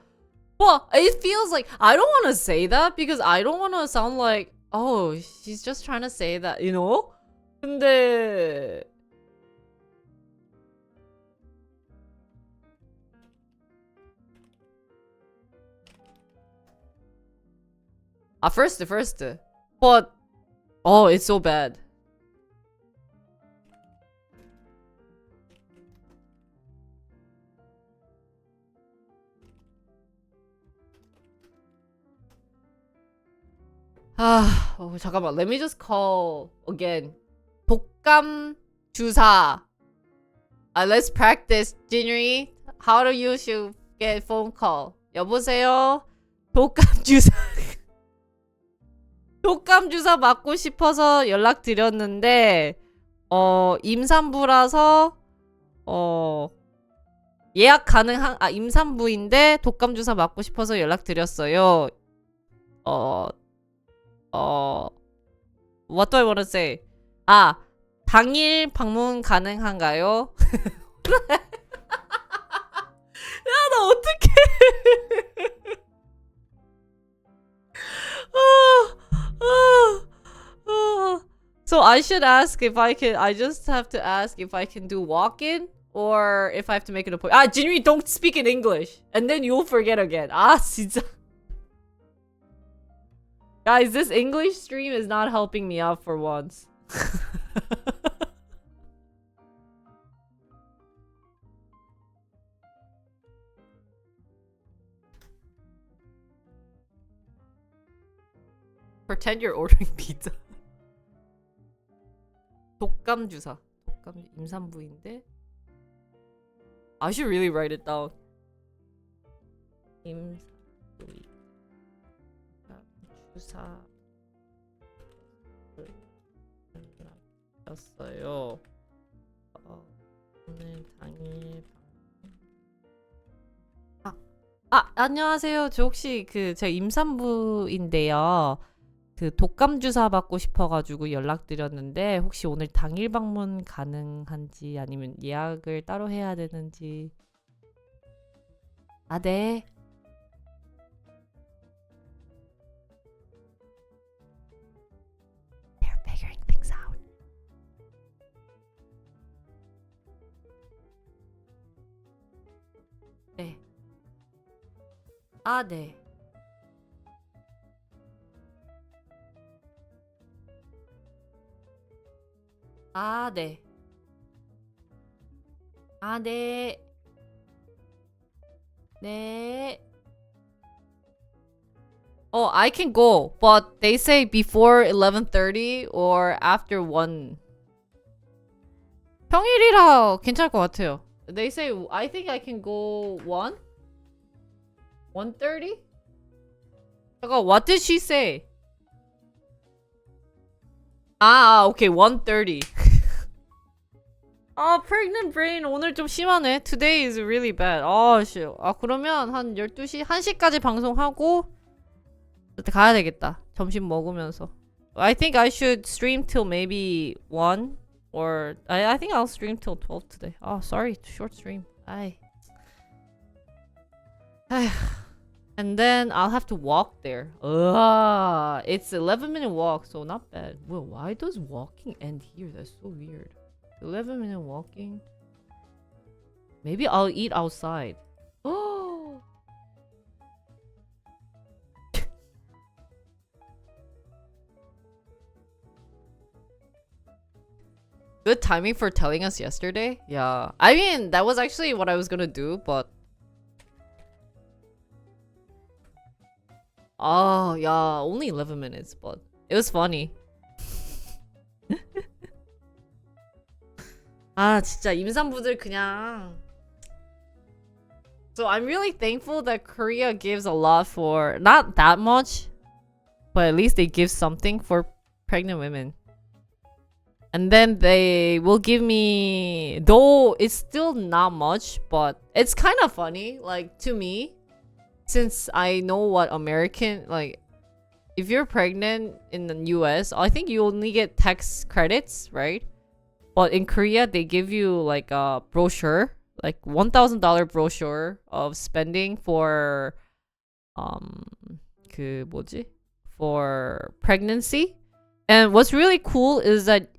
Speaker 1: well, it feels like I don't want to say that because I don't want to sound like oh she's just trying to say that, you know? 근데 first but it's so bad. 잠깐만. Let me just call again. 독감 주사. Let's practice. Jinri, how do you should get phone call? 여보세요? 독감 주사. 독감 주사 맞고 싶어서 연락드렸는데 임산부라서 예약 가능한 임산부인데 독감 주사 맞고 싶어서 연락드렸어요. what do I want to say? 당일 방문 가능한가요? 야, 나 어떡해. So I should ask if I can. I just have to ask if I can do walk-in or if I have to make an appointment. Jinri, don't speak in English, and then you'll forget again. 진짜. Guys, this English stream is not helping me out for once. Pretend you're ordering pizza. 독감 주사. 독감 임산부인데. I should really write it down. 임산부인 주사 였어요. 오늘 당일 안녕하세요. 저 혹시 제가 임산부인데요. 독감 주사 받고 싶어가지고 연락드렸는데 혹시 오늘 당일 방문 가능한지 아니면 예약을 따로 해야 되는지. 네. They're figuring things out. 네. 네. 네. 네. 네. I can go, but they say before 11:30 or after 1. 평일이라 괜찮을 것 같아요. They say I think I can go 1? 1:30? 잠깐, what did she say? Okay, 1:30. pregnant brain 오늘 좀 심하네. Today is really bad. 그러면 한 12시, 1시까지 방송하고 가야 되겠다. 점심 먹으면서. I think I should stream till maybe 1 or I think I'll stream till 12 today. Sorry, short stream. And then I'll have to walk there. It's 11-minute walk, so not bad. Well, why does walking end here? That's so weird. 11-minute walking. Maybe I'll eat outside. Oh. Good timing for telling us yesterday. Yeah. I mean, that was actually what I was gonna do, but yeah, only 11 minutes, but it was funny. 진짜 임산부들 그냥. So I'm really thankful that Korea gives a lot for, not that much, but at least they give something for pregnant women. And then they will give me, though it's still not much, but it's kind of funny, like, to me, since I know what American, like, if you're pregnant in the US, I think you only get tax credits, right? But in Korea, they give you like a brochure, like $1,000 brochure of spending for for pregnancy. And what's really cool is that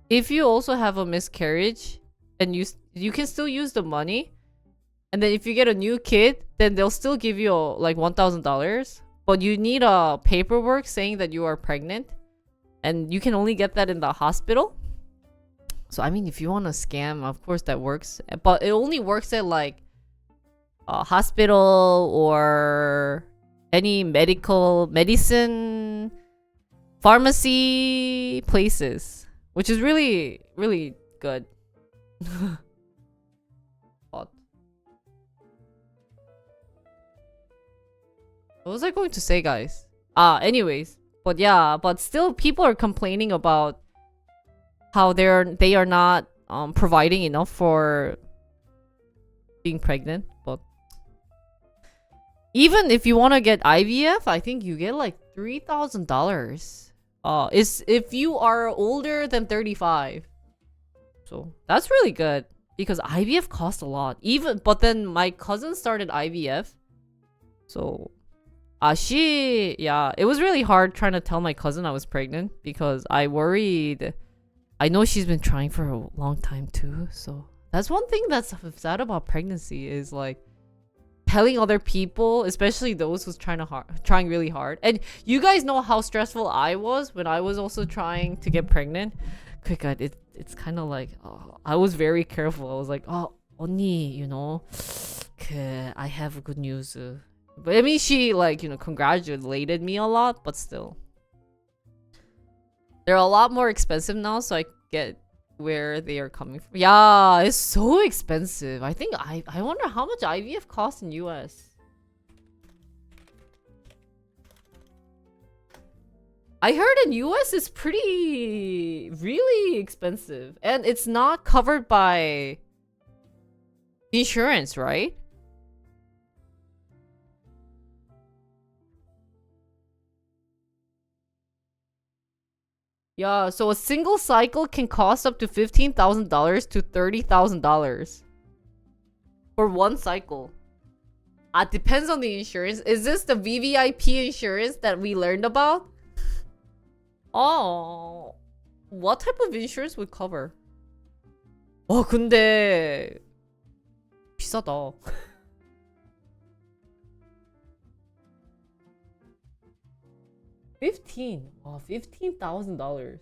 Speaker 1: if you also have a miscarriage, and you can still use the money, and then if you get a new kid, then they'll still give you like $1,000, but you need a paperwork saying that you are pregnant, and you can only get that in the hospital. So I mean, if you want to scam, of course that works, but it only works at like a hospital or any medicine pharmacy places, which is really, really good. What was I going to say, guys? Anyways, but yeah, but still people are complaining about how they are not providing enough for being pregnant. But even if you want to get IVF, I think you get like $3,000. Is if you are older than 35. So that's really good because IVF costs a lot. But then my cousin started IVF. So it was really hard trying to tell my cousin I was pregnant because I worried. I know she's been trying for a long time too. So that's one thing that's sad about pregnancy is like telling other people, especially those who's trying really hard. And you guys know how stressful I was when I was also trying to get pregnant. God, it's kind of like I was very careful. I was like, 언니, you know, I have good news. But I mean, she like, you know, congratulated me a lot, but still. They're a lot more expensive now, so I get where they are coming from. Yeah, it's so expensive. I think I wonder how much IVF costs in US. I heard in US it's really expensive. And it's not covered by insurance, right? Yeah, so a single cycle can cost up to $15,000 to $30,000 for one cycle. Depends on the insurance. Is this the VVIP insurance that we learned about? Oh, what type of insurance would cover? 근데 비싸다. 15. 와, $15,000.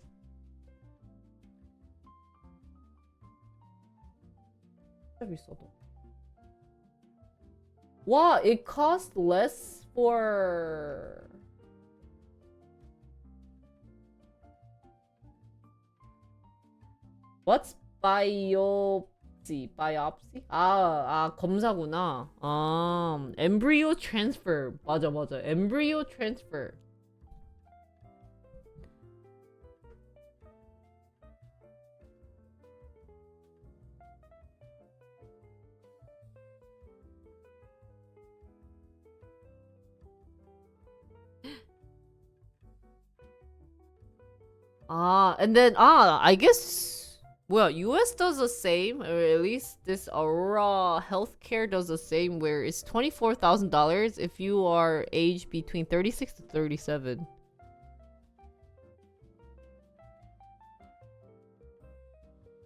Speaker 1: 진짜 비싸다. 와, it costs less for what's biopsy? biopsy? 검사구나. embryo transfer. 맞아. embryo transfer. And then I guess well, US does the same, or at least this Aurora Healthcare does the same, where it's $24,000 if you are aged between 36 to 37.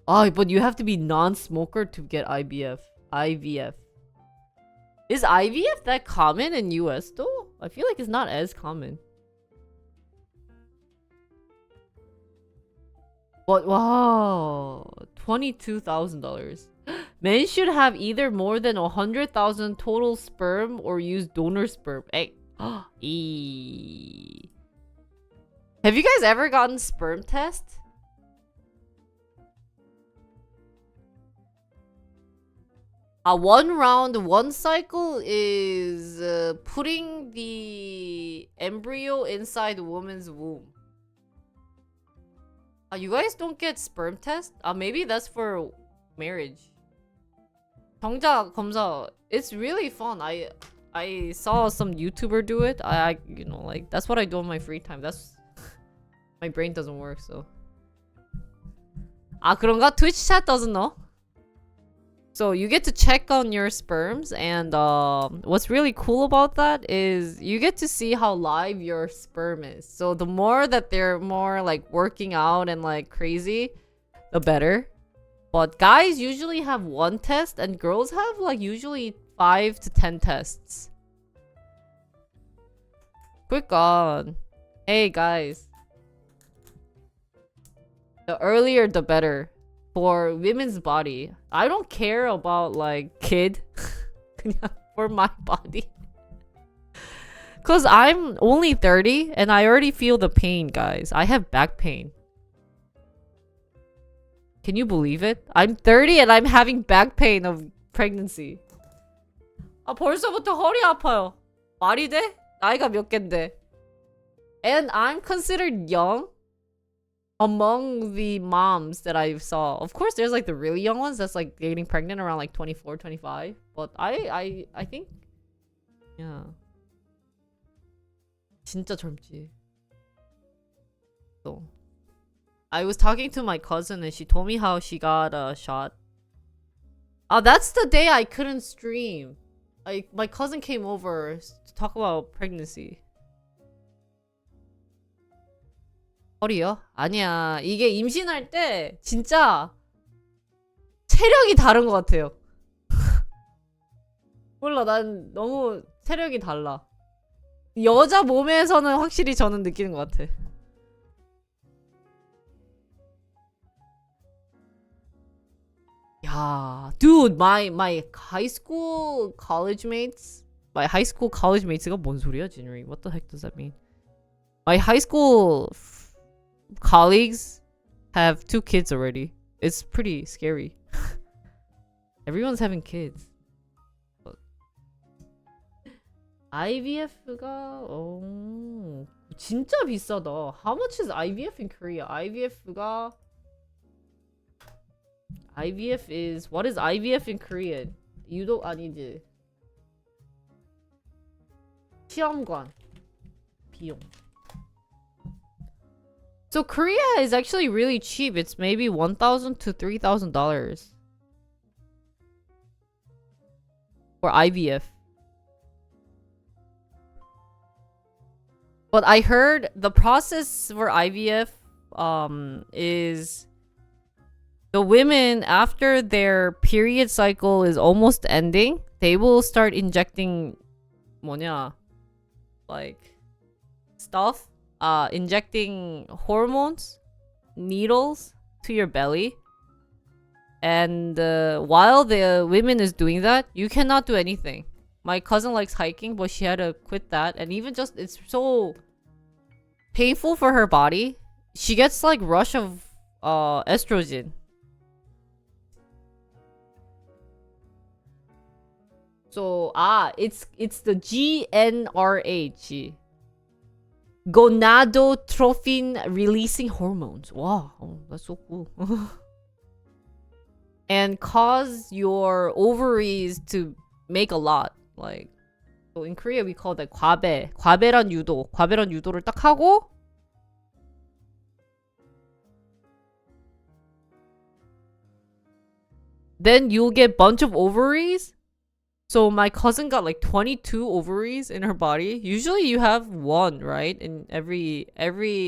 Speaker 1: But you have to be non-smoker to get IVF. Is IVF that common in US though? I feel like it's not as common. But wow, $22,000. Men should have either more than 100,000 total sperm or use donor sperm. Have you guys ever gotten sperm test? One cycle is putting the embryo inside the woman's womb. You guys don't get sperm test? Maybe that's for marriage. 정자 검사. It's really fun. I saw some YouTuber do it. You know, like that's what I do on my free time. That's my brain doesn't work, so. 그런가? Twitch chat doesn't know. So you get to check on your sperms, and what's really cool about that is you get to see how live your sperm is. So the more that they're more like working out and like crazy, the better. But guys usually have one test, and girls have like usually 5 to 10 tests. Quick on. Hey guys. The earlier the better. For women's body. I don't care about like kid. For my body. Cause I'm only 30 and I already feel the pain, guys. I have back pain. Can you believe it? I'm 30 and I'm having back pain of pregnancy. 벌써부터 허리 아파요. 말이 돼? 나이가 몇 갠데? And I'm considered young among the moms that I saw. Of course, there's like the really young ones that's like getting pregnant around like 24, 25. But I think, yeah. 진짜 젊지. So, I was talking to my cousin and she told me how she got a shot. That's the day I couldn't stream. My cousin came over to talk about pregnancy. 허리요? 아니야. 이게 임신할 때 진짜 체력이 다른 것 같아요. 몰라, 난 너무 체력이 달라. 여자 몸에서는 확실히 저는 느끼는 것 같아. 야, dude, my high school college mates, my high school college mates가 뭔 소리야, Jinri? What the heck does that mean? My high school colleagues have 2 kids already. It's pretty scary. Everyone's having kids. IVF가 진짜 비싸다. How much is IVF in Korea? IVF is what is IVF in Korean? 유독 아니지. 시험관 비용. So Korea is actually really cheap. It's maybe $1,000 to $3,000 for IVF. But I heard the process for IVF is the women, after their period cycle is almost ending, they will start injecting 뭐냐, like stuff, injecting hormones, needles to your belly. And while the women is doing that, you cannot do anything. My cousin likes hiking, but she had to quit that. And even just, it's so painful for her body. She gets like rush of estrogen. So it's the GnRH, gonadotrophin releasing hormones. Wow, that's so cool. And cause your ovaries to make a lot. Like, so in Korea we call that 과배. 과배란 유도. 과배란 유도를 딱 하고 then you'll get bunch of ovaries. So my cousin got like 22 ovaries in her body. Usually you have one, right? In every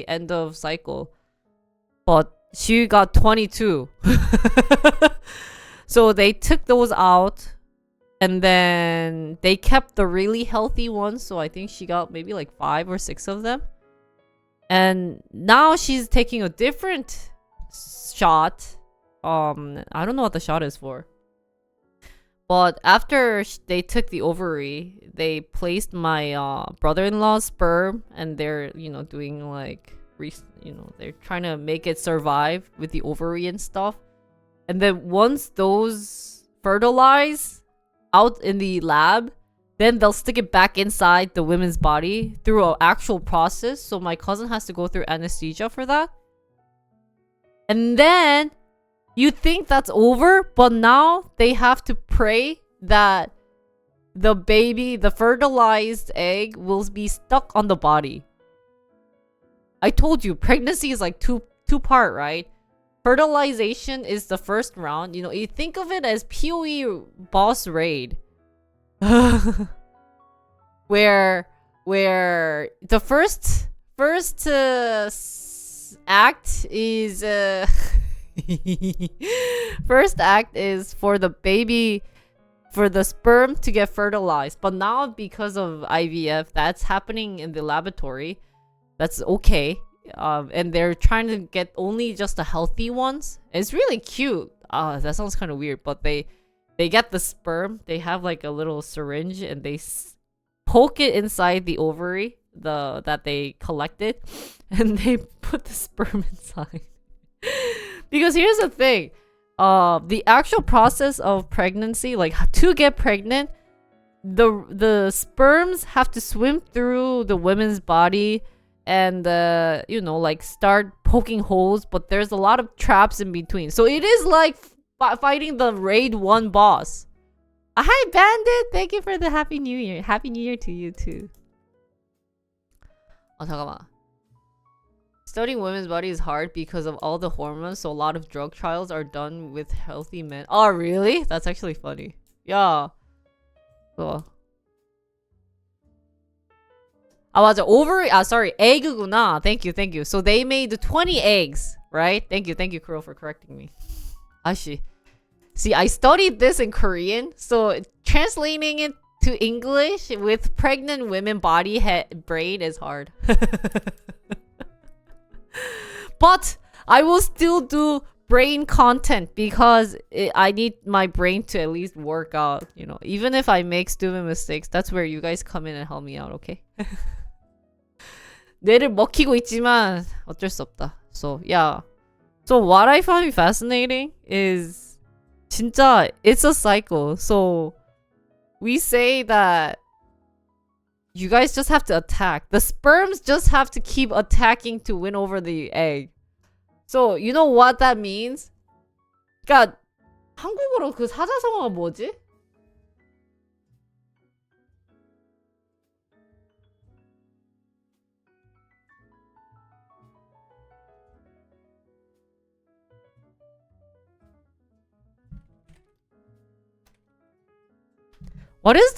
Speaker 1: end of cycle. But she got 22. So they took those out. And then they kept the really healthy ones. So I think she got maybe like 5 or 6 of them. And now she's taking a different shot. I don't know what the shot is for. But after they took the ovary, they placed my brother-in-law's sperm. And they're, doing like, they're trying to make it survive with the ovary and stuff. And then once those fertilize out in the lab, then they'll stick it back inside the women's body through an actual process. So my cousin has to go through anesthesia for that. And then you think that's over, but now they have to pray that the baby, the fertilized egg, will be stuck on the body. I told you, pregnancy is like two part, right? Fertilization is the first round. You think of it as PoE boss raid. where the first act is first act is for the baby, for the sperm to get fertilized. But now because of IVF, that's happening in the laboratory. That's okay. And they're trying to get only just the healthy ones. It's really cute. That sounds kind of weird, but they get the sperm. They have like a little syringe and they poke it inside the ovary that they collected, and they put the sperm inside. Because here's the thing, the actual process of pregnancy, like to get pregnant, the sperms have to swim through the woman's body. And, like start poking holes, but there's a lot of traps in between. So it is like fighting the Raid 1 boss. Hi, Bandit! Thank you for the Happy New Year. Happy New Year to you, too. 잠깐만. Studying women's body is hard because of all the hormones, so a lot of drug trials are done with healthy men. Oh, really? That's actually funny. Yeah. Cool. 맞아. Ovary. Sorry. Egg구나. Thank you. So they made 20 eggs, right? Thank you, Kuro, for correcting me. See, I studied this in Korean, so translating it to English with pregnant women body brain is hard. But I will still do brain content because I need my brain to at least work out, even if I make stupid mistakes. That's where you guys come in and help me out, okay? 뇌를 먹히고 있지만 어쩔 수 없다. So yeah. So what I find fascinating is 진짜 it's a cycle. So we say that you guys just have to attack. The sperms just have to keep attacking to win over the egg. So you know what that means? 그러니까 한국어로 그 사자성어가 뭐지? What is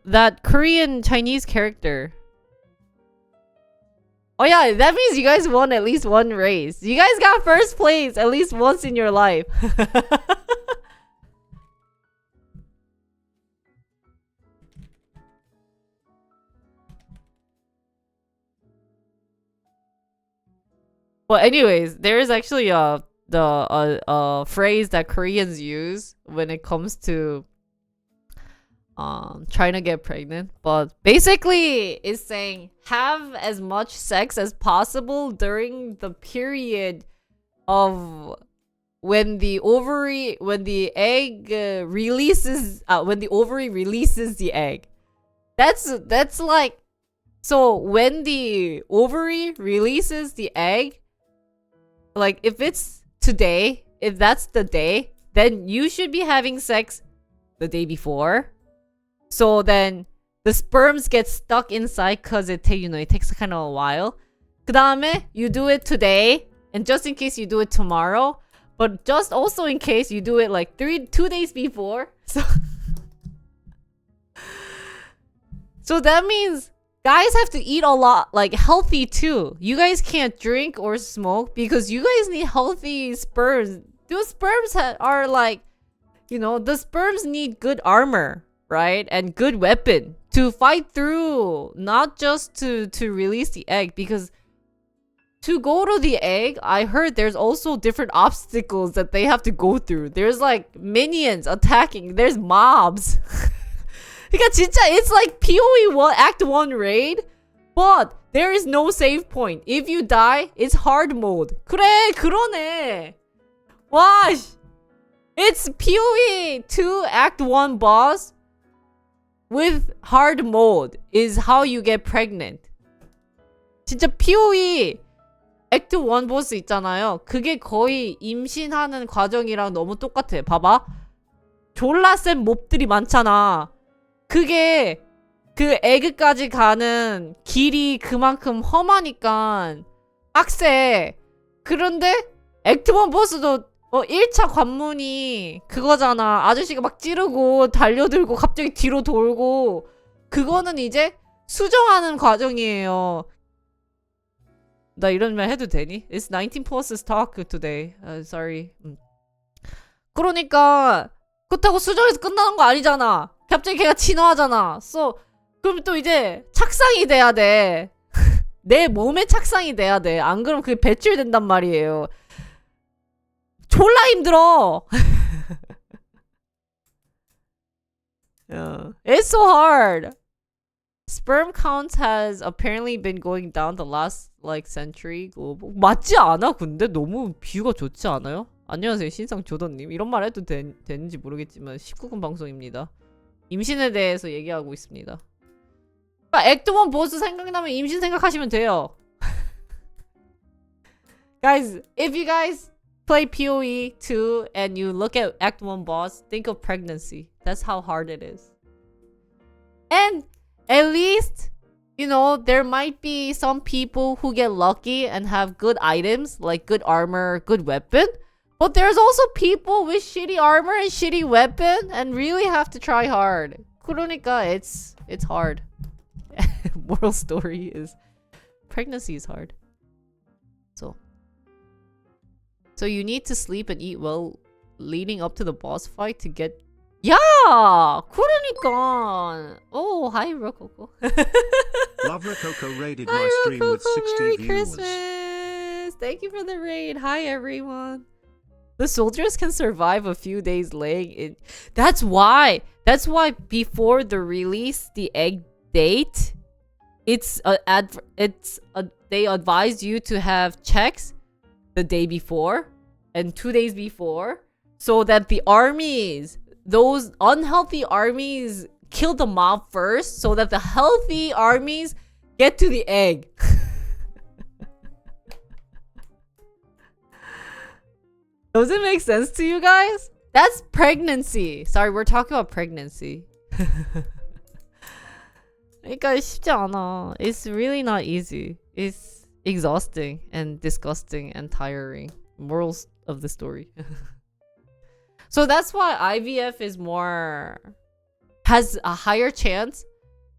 Speaker 1: that Korean Chinese character? Oh yeah, that means you guys won at least one race. You guys got first place at least once in your life. Well, anyways, there is actually the phrase that Koreans use when it comes to trying to get pregnant, but basically it's saying have as much sex as possible during the period of when the egg releases when the ovary releases the egg. That's like, so when the ovary releases the egg, like if it's today, if that's the day, then you should be having sex the day before. So then the sperms get stuck inside because it takes kind of a while. 그 다음에 you do it today, and just in case you do it tomorrow, but just also in case you do it like 2 days before. So that means guys have to eat a lot, like healthy too. You guys can't drink or smoke because you guys need healthy sperms. Those sperms are like, the sperms need good armor, right? And good weapon to fight through, not just to release the egg. Because to go to the egg, I heard there's also different obstacles that they have to go through. There's like minions attacking. There's mobs. 그러니까 진짜 it's like POE 1 Act 1 raid, but there is no save point. If you die, it's hard mode. 그래, 그러네. 와, it's POE 2 Act 1 boss with hard mode is how you get pregnant. 진짜 POE Act 1 보스 있잖아요. 그게 거의 임신하는 과정이랑 너무 똑같아. 봐봐. 졸라 센 몹들이 많잖아. 그게 그 에그까지 가는 길이 그만큼 험하니까 빡세. 그런데 액트 1 보스도 1차 관문이 그거잖아. 아저씨가 막 찌르고 달려들고 갑자기 뒤로 돌고, 그거는 이제 수정하는 과정이에요. 나 이런 말 해도 되니? It's 19 plus talk today. Sorry. 그러니까 그렇다고 수정해서 끝나는 거 아니잖아. 갑자기 걔가 진화하잖아. So, 그럼 또 이제 착상이 돼야 돼. 내 몸에 착상이 돼야 돼. 안 그러면 그게 배출된단 말이에요. 졸라 힘들어. It's so hard. Sperm count has apparently been going down the last century. 맞지 않아? 근데 너무 비유가 좋지 않아요? 안녕하세요, 신상 조던님. 이런 말 해도 되는지 모르겠지만 19금 방송입니다. 임신에 대해서 얘기하고 있습니다. 그러니까 액트 1 보스 생각나면 임신 생각하시면 돼요. Guys, if you guys play POE 2 and you look at Act 1 boss, think of pregnancy. That's how hard it is. And at least, there might be some people who get lucky and have good items, like good armor, good weapon. But there's also people with shitty armor and shitty weapon and really have to try hard. 그러니까 it's hard. Moral story is pregnancy is hard. So you need to sleep and eat well leading up to the boss fight to get. 야! 그러니까. Oh, hi Rococo.
Speaker 2: Love Rococo raided my stream with 60
Speaker 1: Merry
Speaker 2: viewers.
Speaker 1: Christmas! Thank you for the raid. Hi everyone. The soldiers can survive a few days laying in. That's why before the release the egg date, they advise you to have checks the day before and 2 days before, so that the armies, those unhealthy armies, kill the mob first, so that the healthy armies get to the egg. Does it make sense to you guys? That's pregnancy. Sorry, we're talking about pregnancy. 그러니까 쉽지 않아. It's really not easy. It's exhausting and disgusting and tiring. Morals of the story. So that's why IVF is more, has a higher chance,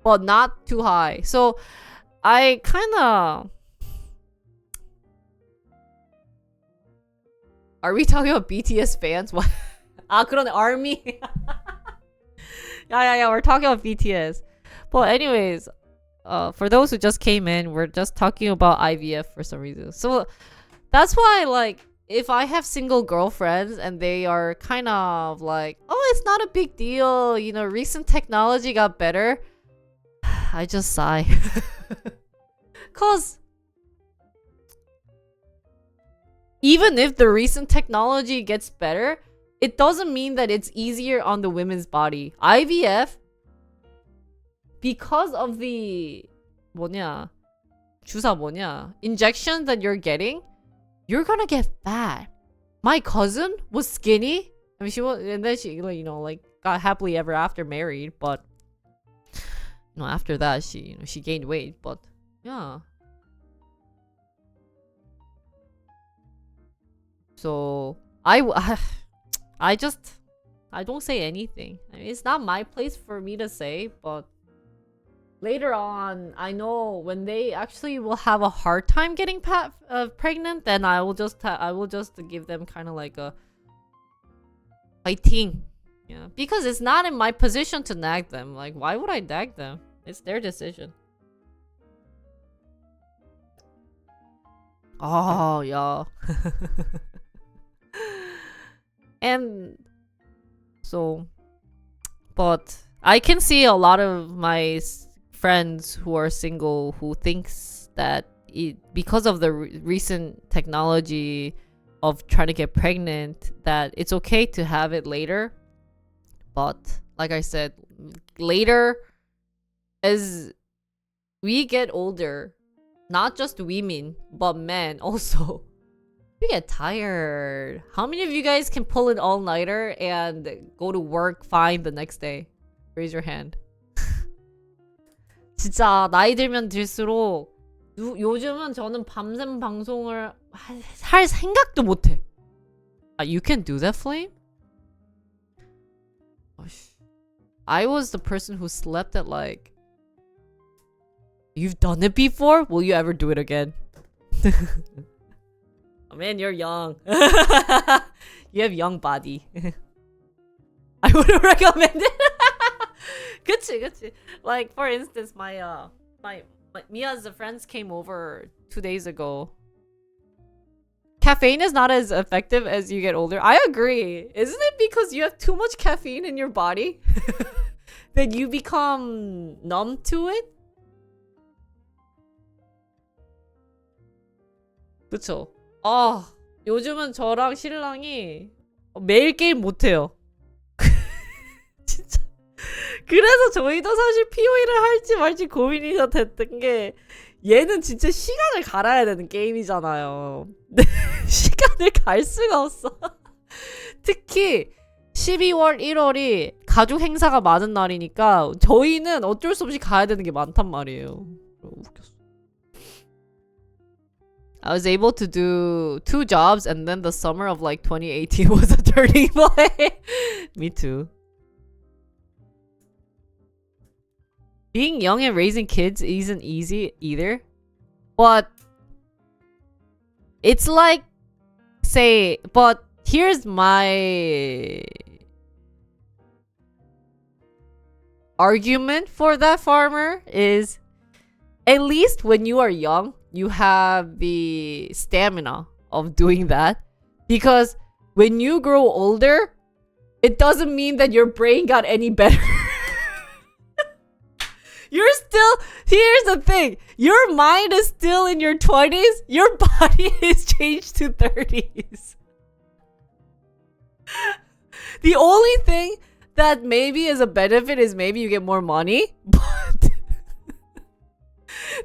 Speaker 1: but not too high. So I kind of, are we talking about BTS fans? What? 그러네, ARMY. yeah, we're talking about BTS. But anyways, for those who just came in, we're just talking about IVF for some reason. So that's why, like, if I have single girlfriends and they are kind of like, oh, it's not a big deal, you know, recent technology got better, I just sigh. Cause even if the recent technology gets better, it doesn't mean that it's easier on the women's body. IVF, because of the injection that you're getting, you're gonna get fat. My cousin was skinny. I mean, she was, and then she, you know, like, got happily ever after married. But, you know, after that, she gained weight. But yeah. So I don't say anything. I mean, it's not my place for me to say, but later on, I know when they actually will have a hard time getting pregnant, then I will just give them kind of like a fighting, yeah, because it's not in my position to nag them. Like, why would I nag them? It's their decision. Oh yeah. And so, but I can see a lot of my friends who are single who thinks that because of the recent technology of trying to get pregnant, that it's okay to have it later. But like I said, later, as we get older, not just women but men also, we get tired. How many of you guys can pull an all-nighter and go to work fine the next day? Raise your hand. 진짜 나이 들면 들수록 요즘은 저는 밤샘 방송을 할 생각도 못해. You can do that, Flame? I was the person who slept at like... You've done it before? Will you ever do it again? Oh man, you're young. You have young body. I wouldn't recommend it. 그치. Like, for instance, my Mia's friends came over 2 days ago. Caffeine is not as effective as you get older. I agree. Isn't it because you have too much caffeine in your body that you become numb to it? 그쵸? 요즘은 저랑 신랑이 매일 게임 못해요. 진짜. 그래서 저희도 사실 POE를 할지 말지 고민이 됐던 게, 얘는 진짜 시간을 갈아야 되는 게임이잖아요. 시간을 갈 수가 없어. 특히 12월 1월이 가족 행사가 많은 날이니까 저희는 어쩔 수 없이 가야 되는 게 많단 말이에요. 웃겼어. I was able to do 2 jobs, and then the summer of like 2018 was a turning point. Me too. Being young and raising kids isn't easy either. But it's like, but here's my argument for that farmer is, at least when you are young, you have the stamina of doing that. Because when you grow older, it doesn't mean that your brain got any better. You're still. Here's the thing. Your mind is still in your 20s. Your body is changed to 30s. The only thing that maybe is a benefit is maybe you get more money. But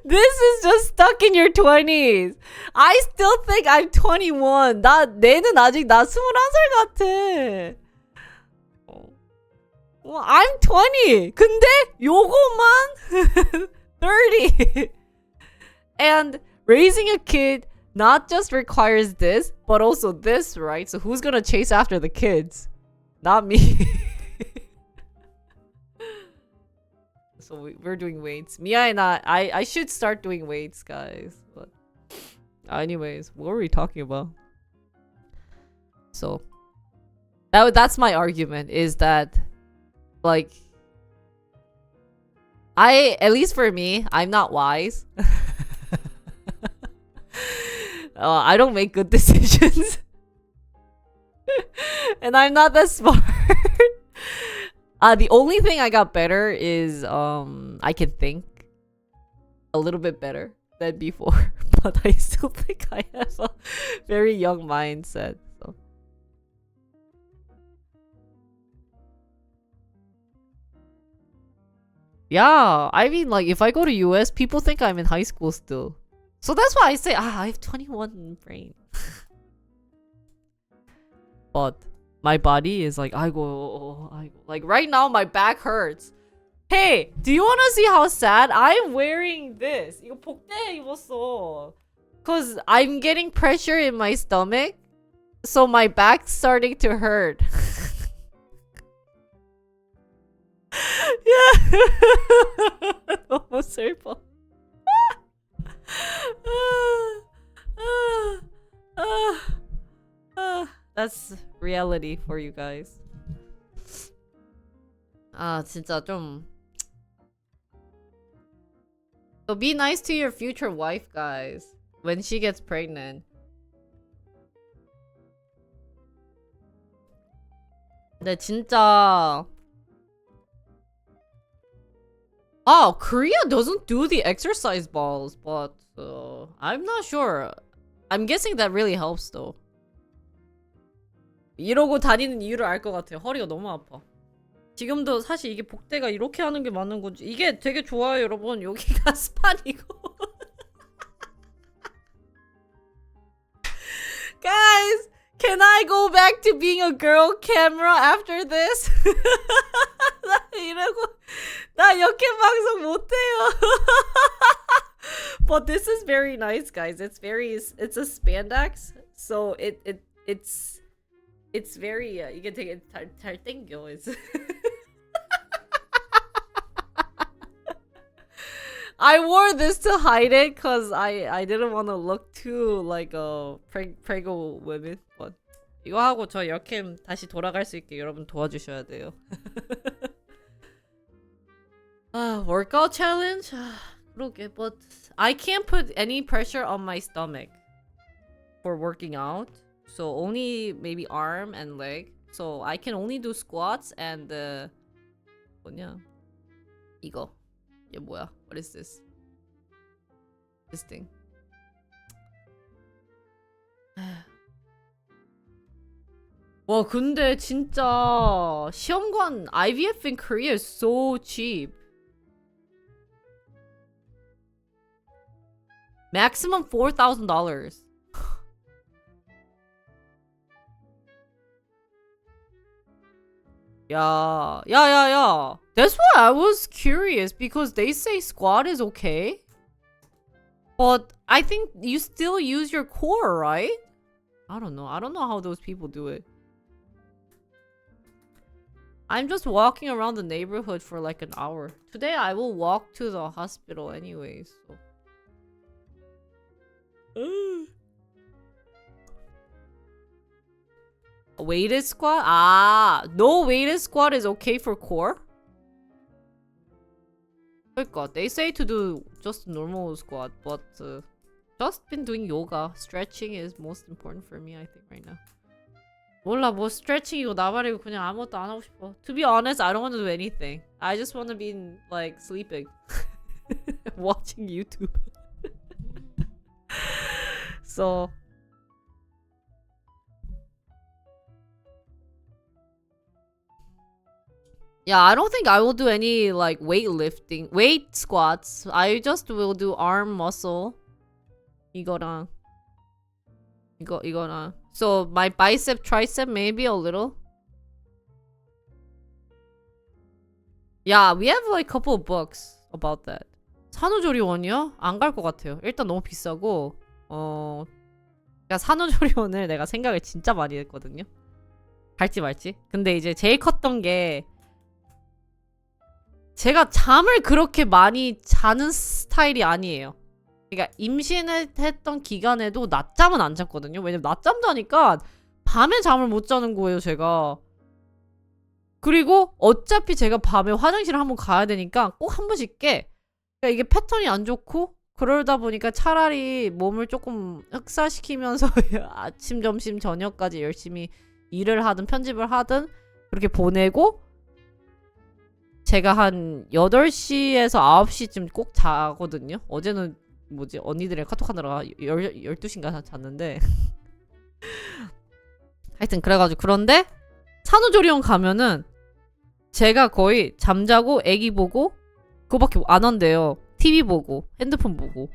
Speaker 1: this is just stuck in your 20s. I still think I'm 21. 내는 아직 나 21살 같아. Well, I'm 20. 근데 요거만 30. And raising a kid not just requires this, but also this, right? So who's gonna chase after the kids? Not me. So we're doing weights. Mia and I should start doing weights, guys. But anyways, what were we talking about? So that's my argument, is that like at least for me, I'm not wise. I don't make good decisions. And I'm not that smart. The only thing I got better is I can think a little bit better than before. But I still think I have a very young mindset. So. Yeah, I mean, like, if I go to US, people think I'm in high school still. So that's why I say, I have 21 brain. But my body is like, I go. Like, right now, my back hurts. Hey, do you want to see how sad? I'm wearing this. 이거 복대 입었어. Because I'm getting pressure in my stomach. So my back's starting to hurt. Yeah. 너무 슬퍼. That's reality for you guys. 진짜 좀. So be nice to your future wife, guys, when she gets pregnant. 근데 진짜. Oh, Korea doesn't do the exercise balls, but I'm not sure. I'm guessing that really helps though. 이러고 다니는 이유를 알 것 같아요. 허리가 너무 아파. 지금도 사실 이게 복대가 이렇게 하는 게 맞는 건지. 이게 되게 좋아요, 여러분. 여기가 스판이고. Guys, can I go back to being a girl camera after this? 나 이러고 나 역캠 방송 못해요. But this is very nice, guys. It's a spandex, so it's very 이게 되게 잘 땡겨. I wore this to hide it because I didn't want to look too like a prego women. But 이거 하고 저 역캠 다시 돌아갈 수 있게 여러분 도와주셔야 돼요. Workout challenge? 그러게, but I can't put any pressure on my stomach for working out. So only maybe arm and leg. So I can only do squats and 뭐냐? 이거. 얘 뭐야? What is this? This thing. 와, 근데 진짜 시험관 IVF in Korea is so cheap. Maximum $4,000. Yeah. That's why I was curious, because they say squat is okay. But I think you still use your core, right? I don't know. I don't know how those people do it. I'm just walking around the neighborhood for like an hour. Today I will walk to the hospital anyways. So. Weighted squat? No weighted squat is okay for core? 그러니까 they say to do just normal squat, but just been doing yoga. Stretching is most important for me, I think, right now. 몰라 뭐 스트레칭이고 나발이고 그냥 아무것도 안 하고 싶어. To be honest, I don't want to do anything. I just want to be like sleeping, watching YouTube. So yeah, I don't think I will do any like weightlifting, weight squats. I just will do arm muscle. 이거랑 이거랑. So my bicep, tricep, maybe a little. Yeah, we have like a couple of books about that. 산후조리원이요? 안 갈 것 같아요. 일단 너무 비싸고 그러니까 산후조리원을 내가 생각을 진짜 많이 했거든요. 갈지 말지. 근데 이제 제일 컸던 게 제가 잠을 그렇게 많이 자는 스타일이 아니에요. 그러니까 임신을 했던 기간에도 낮잠은 안 잤거든요. 왜냐면 낮잠 자니까 밤에 잠을 못 자는 거예요, 제가. 그리고 어차피 제가 밤에 화장실을 한번 가야 되니까 꼭 한 번씩 깨. 그러니까 이게 패턴이 안 좋고 그러다 보니까 차라리 몸을 조금 흑사시키면서 아침, 점심, 저녁까지 열심히 일을 하든 편집을 하든 그렇게 보내고 제가 한 8시에서 9시쯤 꼭 자거든요. 어제는 뭐지? 언니들이랑 카톡하느라 12시인가 잤는데 하여튼 그래가지고 그런데 산후조리원 가면은 제가 거의 잠자고 애기 보고 그거밖에 안 한대요. TV 보고 핸드폰 보고.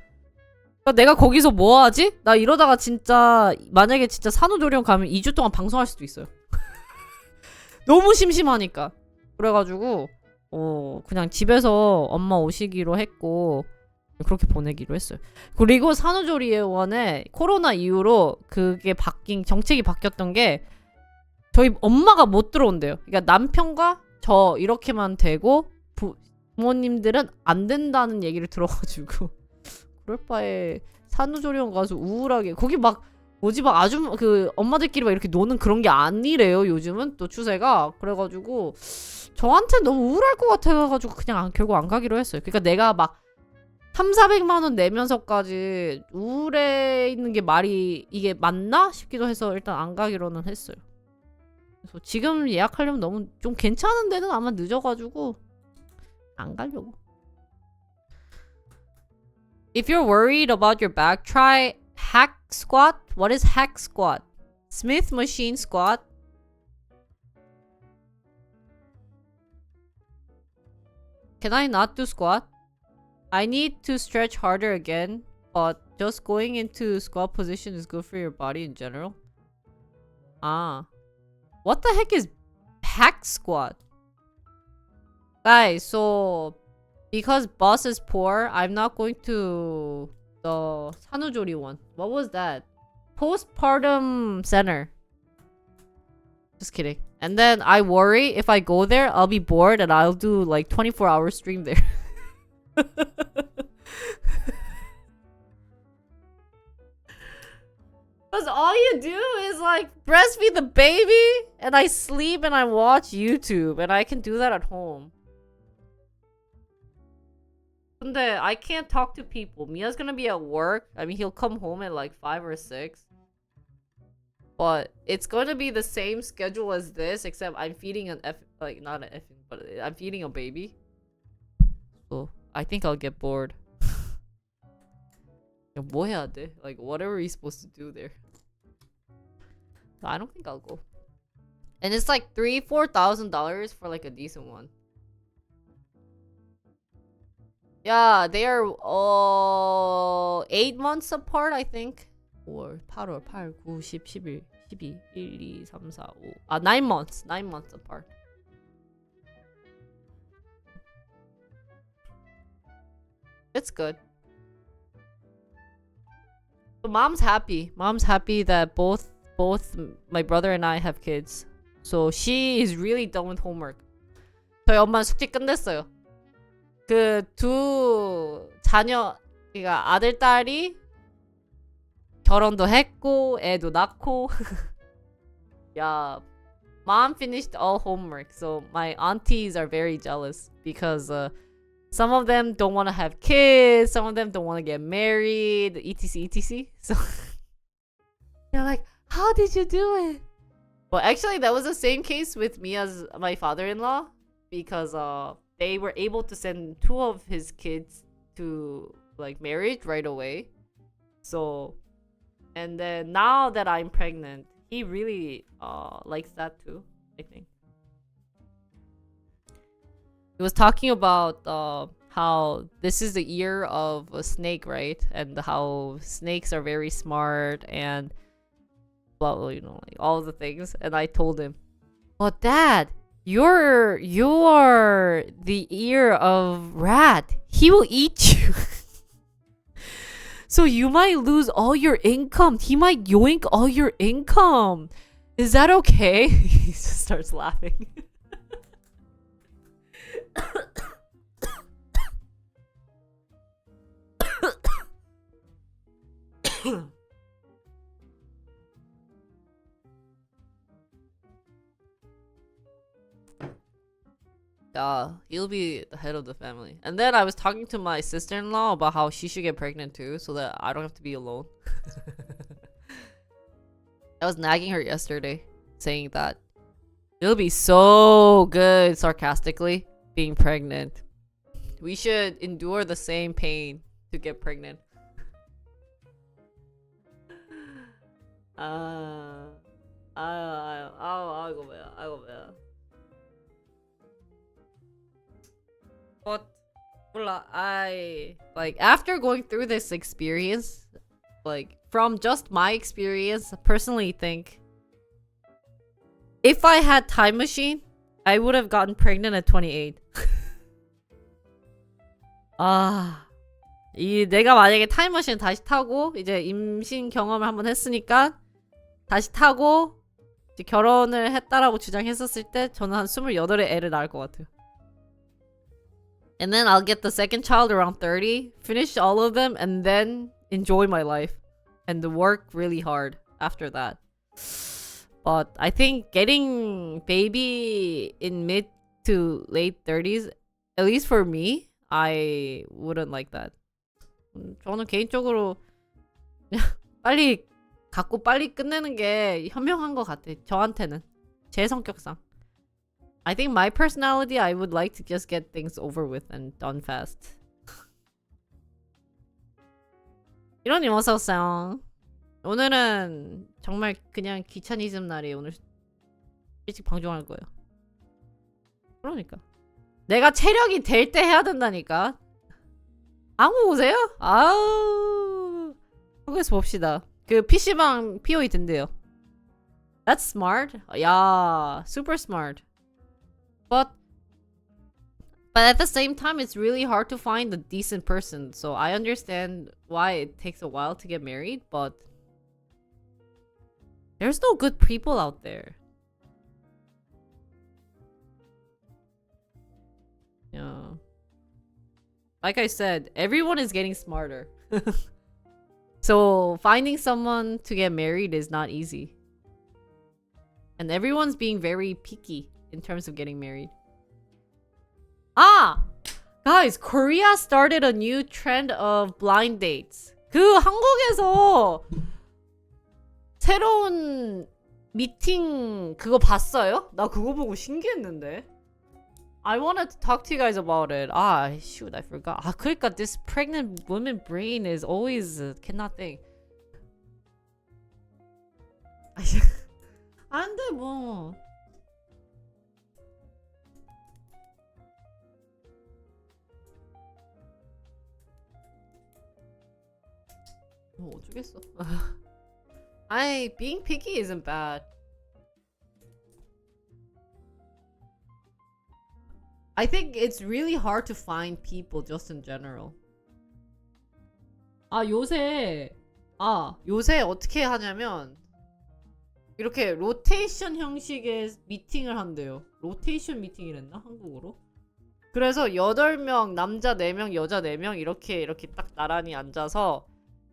Speaker 1: 그러니까 내가 거기서 뭐 하지? 나 이러다가 진짜 만약에 진짜 산후조리원 가면 2주 동안 방송할 수도 있어요. 너무 심심하니까. 그래가지고 그냥 집에서 엄마 오시기로 했고 그렇게 보내기로 했어요. 그리고 산후조리원에 코로나 이후로 그게 정책이 바뀌었던 게 저희 엄마가 못 들어온대요. 그러니까 남편과 저 이렇게만 되고 부모님들은 안 된다는 얘기를 들어가지고 그럴 바에 산후조리원 가서 우울하게 거기 막 뭐지 막 아주 그 엄마들끼리 막 이렇게 노는 그런 게 아니래요. 요즘은 또 추세가. 그래가지고 저한테 너무 우울할 것 같아가지고 그냥 결국 안 가기로 했어요. 그러니까 내가 막 3,400만 원 내면서까지 우울해 있는 게 말이 이게 맞나 싶기도 해서 일단 안 가기로는 했어요. 그래서 지금 예약하려면 너무 좀 괜찮은 데는 아마 늦어가지고 안 가려고. If you're worried about your back, try hack squat. What is hack squat? Smith machine squat. Can I not do squat? I need to stretch harder again, but just going into squat position is good for your body in general. Ah. What the heck is hack squat? Guys, so because boss is poor, I'm not going to the 산후조리 one. What was that? Postpartum center. Just kidding. And then I worry if I go there, I'll be bored and I'll do like 24-hour stream there. Because all you do is like breastfeed the baby and I sleep and I watch YouTube and I can do that at home. 근데 I can't talk to people. Mia's gonna be at work. I mean, he'll come home at like 5 or 6. But it's gonna be the same schedule as this, except I'm feeding not an effing, but I'm feeding a baby. So I think I'll get bored. 뭐 해야 돼? Like, what are we supposed to do there? I don't think I'll go. And it's like $3,000-4,000 for like a decent one. Yeah, they are 8 months apart, I think. 5월, 8월, 8, 9, 10, 11, 12, 1, 2, 3, 4, 5. 9 months. 9 months apart. It's good. So mom's happy. Mom's happy that both my brother and I have kids. So she is really done with homework. 저희 엄마는 숙제 끝냈어요. 그 두 자녀, 그러니까 아들 딸이 결혼도 했고 애도 낳고. Yeah, mom finished all homework. So my aunties are very jealous because some of them don't want to have kids, some of them don't want to get married, etc, etc. So they're like, how did you do it? But actually, that was the same case with me as my father-in-law, because they were able to send two of his kids to like marriage right away. So, and then now that I'm pregnant, he really likes that too, I think. He was talking about how this is the year of a snake, right? And how snakes are very smart and blah, blah, like all the things. And I told him, "But Dad, you are the ear of rat. He will eat you." So you might lose all your income. He might yoink all your income. Is that okay? He just starts laughing. He'll be the head of the family. And then I was talking to my sister-in-law about how she should get pregnant too, so that I don't have to be alone. I was nagging her yesterday, saying that it'll be so good, sarcastically, being pregnant. We should endure the same pain to get pregnant. 아이고, But I like after going through this experience, like from just my experience, I personally think if I had time machine, I would have gotten pregnant at 28. 내가 만약에 타임머신 다시 타고 이제 임신 경험을 한번 했으니까 다시 타고 이제 결혼을 했다라고 주장했었을 때 저는 한 28에 애를 낳을 것 같아요. And then I'll get the second child around 30, finish all of them, and then enjoy my life. And work really hard after that. But I think getting baby in mid to late 30s, at least for me, I wouldn't like that. 저는 개인적으로 빨리 갖고 빨리 끝내는 게 현명한 것 같아. 저한테는. 제 성격상. I think my personality, I would like to just get things over with and done fast. 이런님 어서오세요. 오늘은 정말 그냥 귀차니즘 날이에요. 오늘 일찍 방송할 거예요. 그러니까. 내가 체력이 될 때 해야 된다니까. 한국 오세요? 아우. 한국에서 봅시다. 그 PC방 POE 된대요. That's smart. 야, super smart. But at the same time, it's really hard to find a decent person. So I understand why it takes a while to get married, but there's no good people out there. Yeah. Like I said, everyone is getting smarter. So finding someone to get married is not easy. And everyone's being very picky in terms of getting married. Guys, Korea started a new trend of blind dates. 그 한국에서 새로운 미팅 그거 봤어요? 나 그거 보고 신기했는데. I wanted to talk to you guys about it. Shoot, I forgot. 그러니까 this pregnant woman brain is always cannot think. 안 돼, 뭐. 어쩌겠어. Being picky isn't bad. I think it's really hard to find people just in general. 요새 어떻게 하냐면 이렇게 로테이션 형식의 미팅을 한대요. 로테이션 미팅이랬나? 한국어로? 그래서 8명, 남자 4명, 여자 4명 이렇게 딱 나란히 앉아서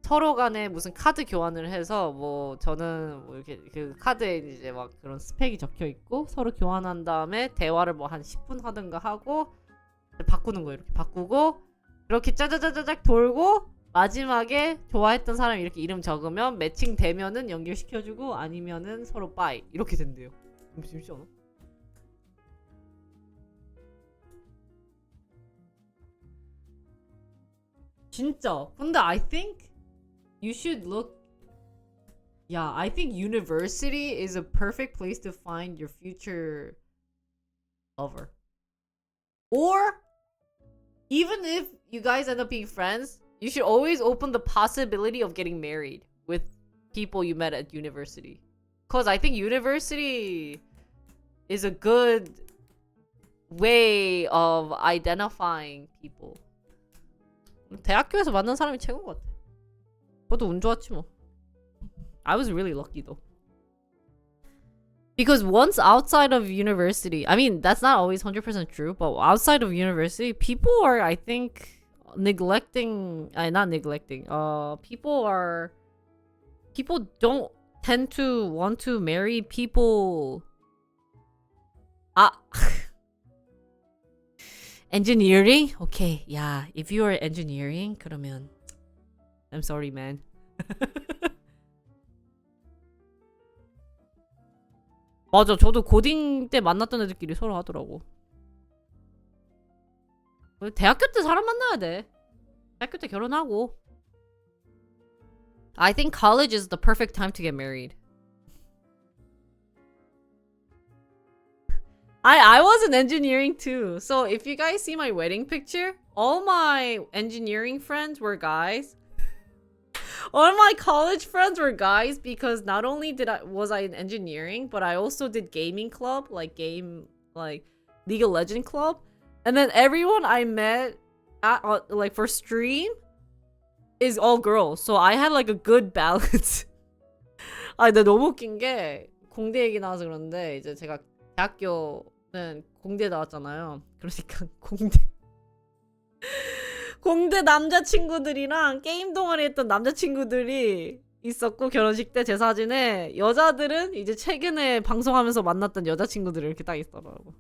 Speaker 1: 서로 간에 무슨 카드 교환을 해서 뭐 저는 뭐 이렇게 그 카드에 이제 막 그런 스펙이 적혀 있고 서로 교환한 다음에 대화를 뭐 한 10분 하든가 하고 바꾸는 거예요. 이렇게 바꾸고 이렇게 짜자자자작 돌고 마지막에 좋아했던 사람 이렇게 이름 적으면 매칭 되면은 연결시켜주고 아니면은 서로 빠이 이렇게 된대요. 너무 재밌지 않아? 진짜. 근데 I think you should look. Yeah, I think university is a perfect place to find your future lover. Or even if you guys end up being friends, you should always open the possibility of getting married with people you met at university. Because I think university is a good way of identifying people. 대학교에서 만난 사람이 최고인 것 같아. 그것도 운 좋았지 뭐. I was really lucky though. Because once outside of university, I mean, that's not always 100% true, but outside of university, people are, I think, neglecting, not neglecting, people don't tend to want to marry people, engineering? Okay, yeah, if you are engineering, 그러면, I'm sorry, man. 맞아, 저도 고딩 때 만났던 애들끼리 서로 하더라고. 대학교 때 사람 만나야 돼. 대학교 때 결혼하고. I think college is the perfect time to get married. I was in engineering too. So if you guys see my wedding picture, all my engineering friends were guys. All my college friends were guys because not only was I in engineering, but I also did gaming club, like League of Legends club. And then everyone I met at like for stream is all girls. So I had like a good balance. 근데 너무 웃긴 게 공대 얘기 나와서 그런데 이제 제가 대학교는 공대 나왔잖아요. 그러니까 공대 남자친구들이랑 게임 동아리 했던 남자친구들이 있었고 결혼식 때 제 사진에 여자들은 이제 최근에 방송하면서 만났던 여자친구들이 이렇게 딱 있더라고.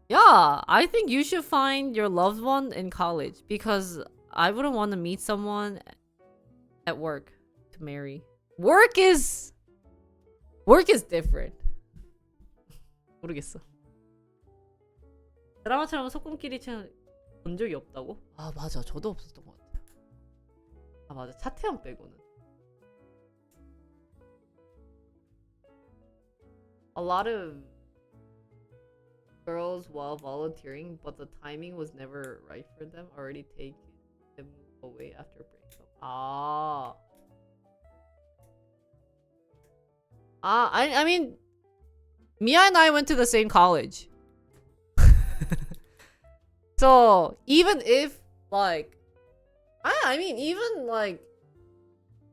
Speaker 1: Yeah, I think you should find your loved one in college because I wouldn't want to meet someone at work to marry. Work is different. 모르겠어. 드라마처럼 소꿉끼리 본 적이 없다고? 아 맞아, 저도 없었던 것 같아요. 아 맞아, 차태현 빼고는. A lot of girls while volunteering, but the timing was never right for them. Already taken them away after breakup. I mean, Mia and I went to the same college. So even if like I mean even like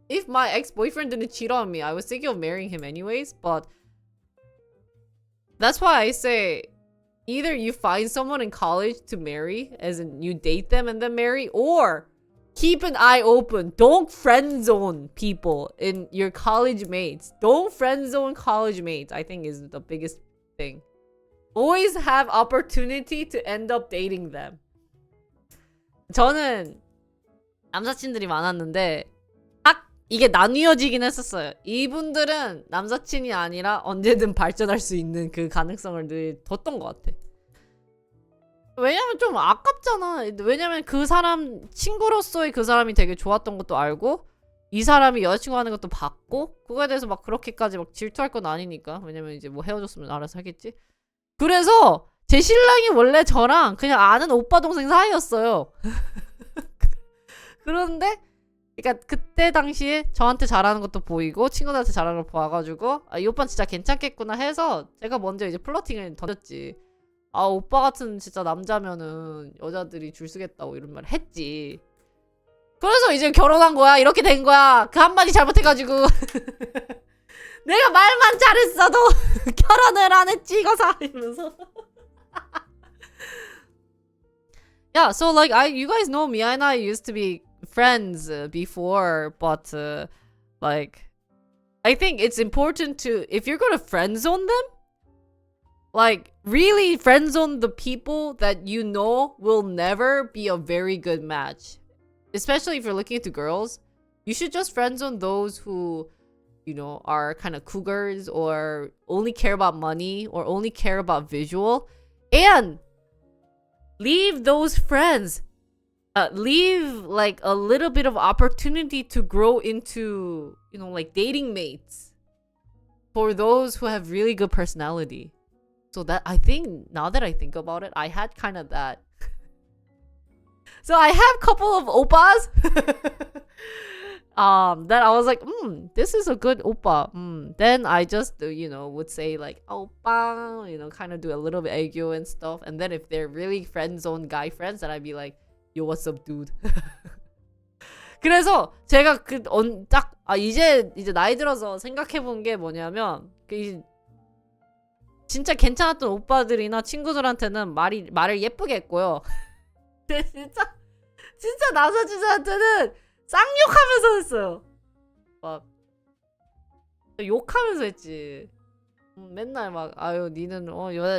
Speaker 1: if my ex-boyfriend didn't cheat on me, I was thinking of marrying him anyways. But that's why I say either you find someone in college to marry, as in you date them and then marry, or keep an eye open. Don't friend zone people in your college mates. Don't friend zone college mates, I think is the biggest thing. Always have opportunity to end up dating them. 저는 남사친들이 많았는데 딱 이게 나뉘어지긴 했었어요. 이분들은 남사친이 아니라 언제든 발전할 수 있는 그 가능성을 늘 뒀던 것 같아. 왜냐면 좀 아깝잖아. 왜냐면 그 사람 친구로서의 그 사람이 되게 좋았던 것도 알고 이 사람이 여자친구 하는 것도 봤고 그거에 대해서 막 그렇게까지 막 질투할 건 아니니까. 왜냐면 이제 뭐 헤어졌으면 알아서 하겠지. 그래서 제 신랑이 원래 저랑 그냥 아는 오빠 동생 사이였어요. 그런데 그러니까 그때 당시에 저한테 잘하는 것도 보이고 친구들한테 잘하는 걸 봐가지고 이 오빠는 진짜 괜찮겠구나 해서 제가 먼저 이제 플러팅을 던졌지. 오빠 같은 진짜 남자면은 여자들이 줄 서겠다고 이런 말 했지. 그래서 이제 결혼한 거야. 이렇게 된 거야. 그 한마디 잘못해가지고 내가 말만 잘했어도 결혼을 안 했지 이거사 이러면서. Yeah, so like you guys know me and I used to be friends before, but like I think it's important to, if you're gonna friend zone them, Like, really friend zone the people that you know will never be a very good match. Especially if you're looking into girls. You should just friend zone those who, you know, are kind of cougars or only care about money or only care about visual. And leave those friends. Leave like a little bit of opportunity to grow into, you know, like dating mates for those who have really good personality. So that, I think, now that I think about it, I had kind of that. So I have a couple of oppas that I was like, this is a good oppa. Then I just, you know, would say like oppa, you know, kind of do a little bit aegyo and stuff. And then if they're really friend zone guy friends, then I'd be like, yo, what's up, dude? 그래서 제가 이제 나이 들어서 생각해본 게 뭐냐면, 진짜 괜찮았던 오빠들이나 친구들한테는 말을 예쁘게 했고요. 근데 진짜 남사친한테는 쌍욕하면서 했어요. 막 욕하면서 했지. 맨날 막, 아유, 니는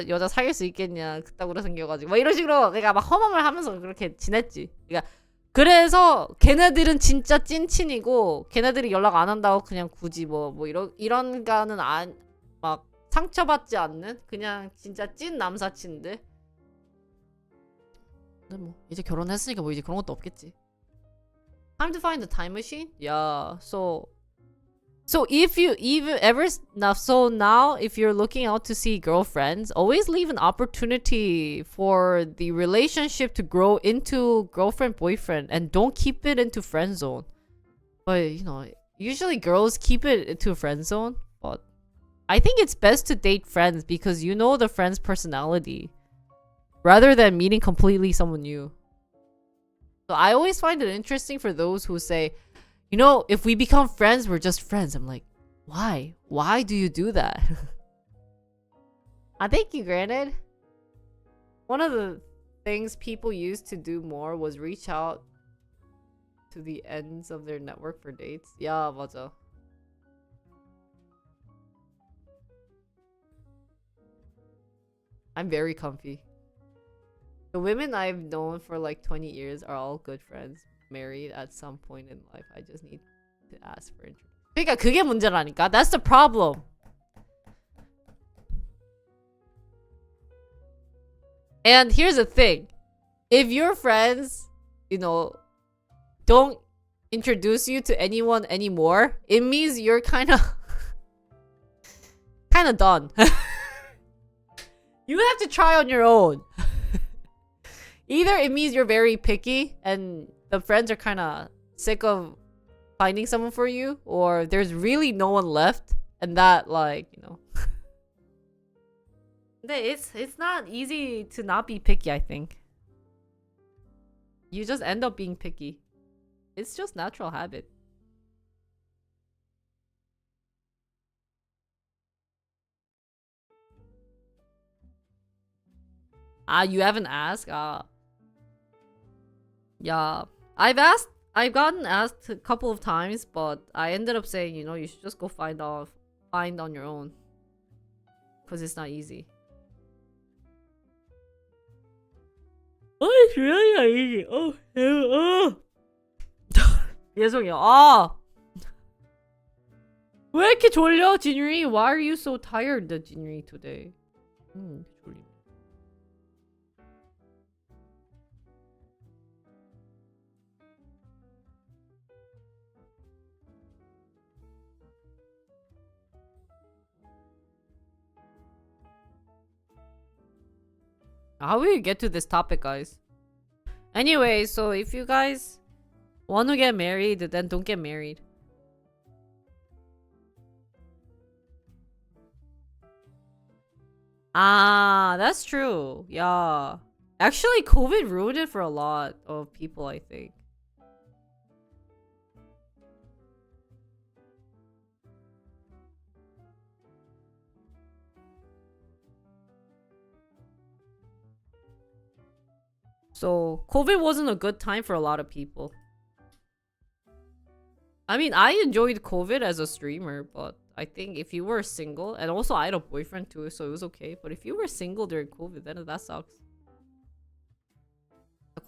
Speaker 1: 여자 사귈 수 있겠냐, 그따구로 생겨가지고 막 이런 식으로 내가 막 험함을 하면서 그렇게 지냈지. 그러니까 그래서 걔네들은 진짜 찐친이고, 걔네들이 연락 안 한다고 그냥 굳이 뭐 이런 가는 막 상처받지 않는 그냥 진짜 찐 남사친들. 근데 뭐 이제 결혼했으니까 뭐 이제 그런 것도 없겠지. Time to find the time machine? Yeah. So if you now if you're looking out to see girlfriends, always leave an opportunity for the relationship to grow into girlfriend boyfriend and don't keep it into friend zone. But you know, usually girls keep it into friend zone, but I think it's best to date friends because you know the friend's personality rather than meeting completely someone new. So I always find it interesting for those who say, you know, if we become friends, we're just friends. I'm like, why? Why do you do that? I thank you, granted. One of the things people used to do more was reach out to the ends of their network for dates. Yeah, 맞아. I'm very comfy. The women I've known for like 20 years are all good friends. Married at some point in life. I just need to ask for interest. 그러니까 그게 문제라니까. That's the problem. And here's the thing. If your friends, you know, don't introduce you to anyone anymore, it means you're kind of done. You have to try on your own. Either it means you're very picky and the friends are kind of sick of finding someone for you, or there's really no one left and that, like, you know. It's not easy to not be picky, I think. You just end up being picky. It's just natural habit. You haven't asked? Yeah. I've gotten asked a couple of times, but I ended up saying, you know, you should just go find on your own. Because it's not easy. Oh, it's really not easy. Oh. 죄송해요. 왜 이렇게 졸려, 진유리? Why are you so tired, 진유리, today? 졸림. How will you get to this topic, guys? Anyway, so if you guys want to get married, then don't get married. That's true. Yeah. Actually, COVID ruined it for a lot of people, I think. So, COVID wasn't a good time for a lot of people. I mean, I enjoyed COVID as a streamer, but I think if you were single, and also I had a boyfriend too, so it was okay. But if you were single during COVID, then that sucks.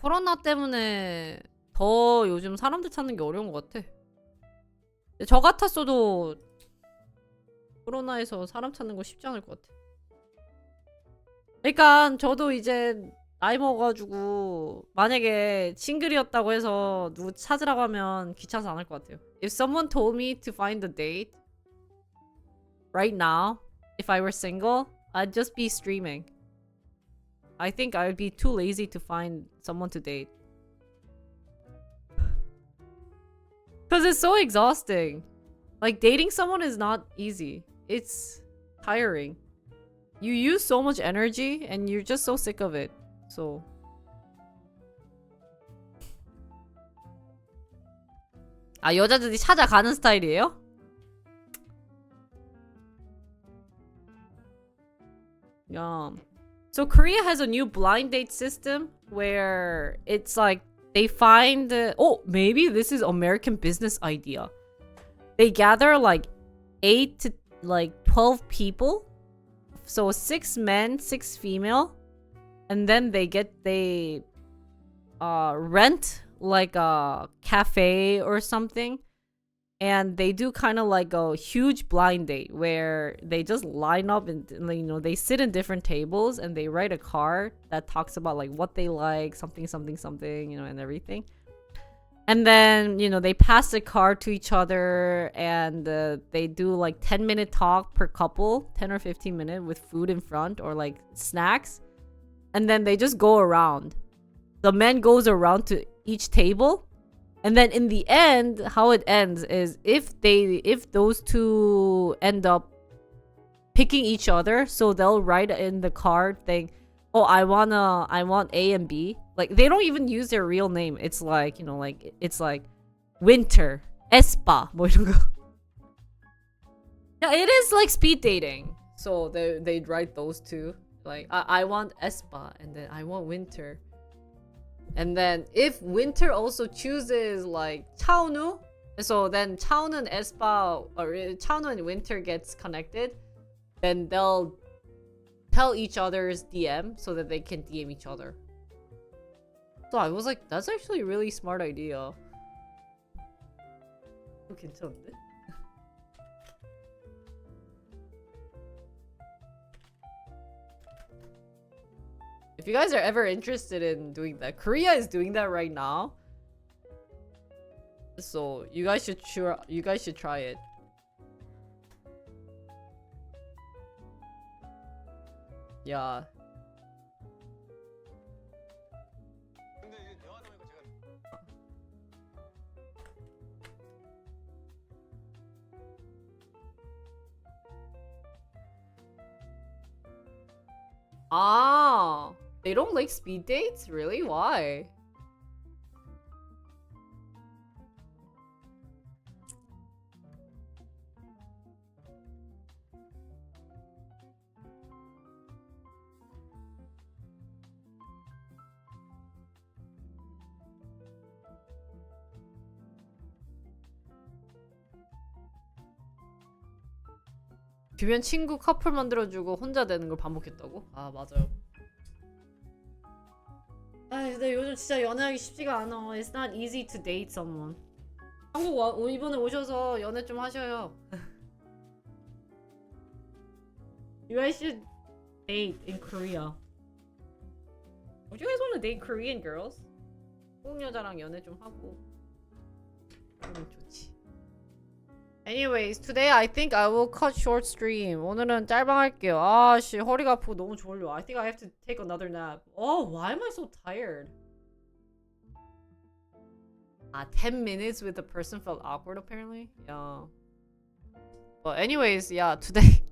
Speaker 1: 코로나 때문에 더 요즘 사람들 찾는 게 어려운 것 같아. 저 같았어도 코로나에서 사람 찾는 거 쉽지 않을 것 같아. 그러니까 저도 이제 나이 먹어가지고 만약에 싱글이었다고 해서 누구 찾으라고 하면 귀찮아서 안 할 것 같아요. If someone told me to find a date right now, if I were single, I'd just be streaming. I think I would be too lazy to find someone to date. Because it's so exhausting. Like, dating someone is not easy. It's tiring. You use so much energy and you're just so sick of it. So. 아, 여자들이 찾아가는 스타일이에요? Yeah. So Korea has a new blind date system where it's like they find oh, maybe this is American business idea. They gather like 8 to like 12 people. So 6 men, 6 female, and then they rent like a cafe or something, and they do kind of like a huge blind date where they just line up and, you know, they sit in different tables and they write a card that talks about like what they like, something something something, you know, and everything. And then, you know, they pass the card to each other, and they do like 10-minute talk per couple, 10 or 15 minutes with food in front or like snacks. And then they just go around. The man goes around to each table. And then in the end, how it ends is if those two end up picking each other, so they'll write in the card thing, oh, I want A and B. Like, they don't even use their real name. It's like, you know, like, it's like Winter, Espa, 뭐 이런 거. Yeah, it is like speed dating. So they'd write those two. Like, I want Espa, and then I want Winter. And then if Winter also chooses like Chaonu, so then Chaonu and Espa, or Chaonu and Winter gets connected, then they'll tell each other's DM so that they can DM each other. So I was like, that's actually a really smart idea. 괜찮은데? If you guys are ever interested in doing that, Korea is doing that right now. So you guys should try it. Yeah. Ah, they don't like speed dates? Really? Why? 주변 친구 커플 만들어주고 혼자 되는 걸 반복했다고? 아, 맞아요. 아, 근데 요즘 진짜 연애하기 쉽지가 않아. It's not easy to date someone. 한국 이번에 오셔서 연애 좀 하셔요. You guys should date in Korea. Would you guys want to date Korean girls? 한국 여자랑 연애 좀 하고 그러면 좋지. Anyways, today I think I will cut short stream. 오늘은 짤방 할게요. 아, 씨, 허리가 아프고 너무 졸려. I think I have to take another nap. Oh, why am I so tired? Ah, 10 minutes with the person felt awkward apparently. Yeah. But anyways, yeah, today.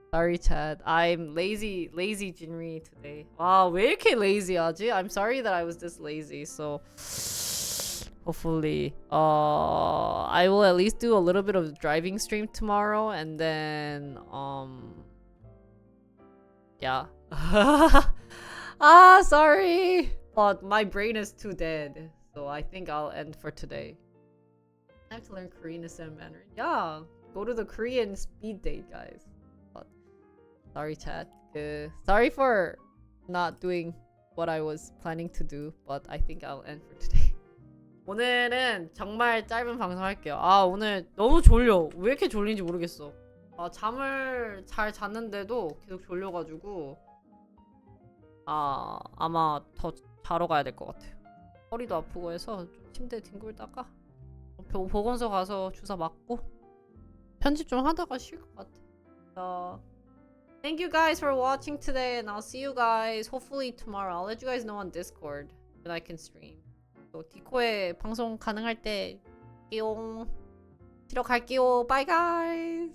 Speaker 1: Sorry, Chad. I'm lazy Jinri today. 와, 왜 이렇게 lazy 하지? I'm sorry that I was this lazy. So. Hopefully, I will at least do a little bit of driving stream tomorrow, and then, yeah. Ah, sorry, but my brain is too dead, so I think I'll end for today. I have to learn Korean instead of Mandarin. Yeah, go to the Korean speed date, guys. But sorry, chat. Sorry for not doing what I was planning to do, but I think I'll end for today. 오늘은 정말 짧은 방송 할게요. 아, 오늘 너무 졸려. 왜 이렇게 졸린지 모르겠어. 아, 잠을 잘 잤는데도 계속 졸려가지고 아마 더 자러 가야 될 것 같아요. 허리도 아프고 해서 좀 침대에 뒹굴다가 보건소 가서 주사 맞고 편집 좀 하다가 쉴 것 같아. Thank you guys for watching today, and I'll see you guys hopefully tomorrow. I'll let you guys know on Discord when I can stream. 또 디코에 방송 가능할 때 끼용. 쉬러 갈게요. Bye guys.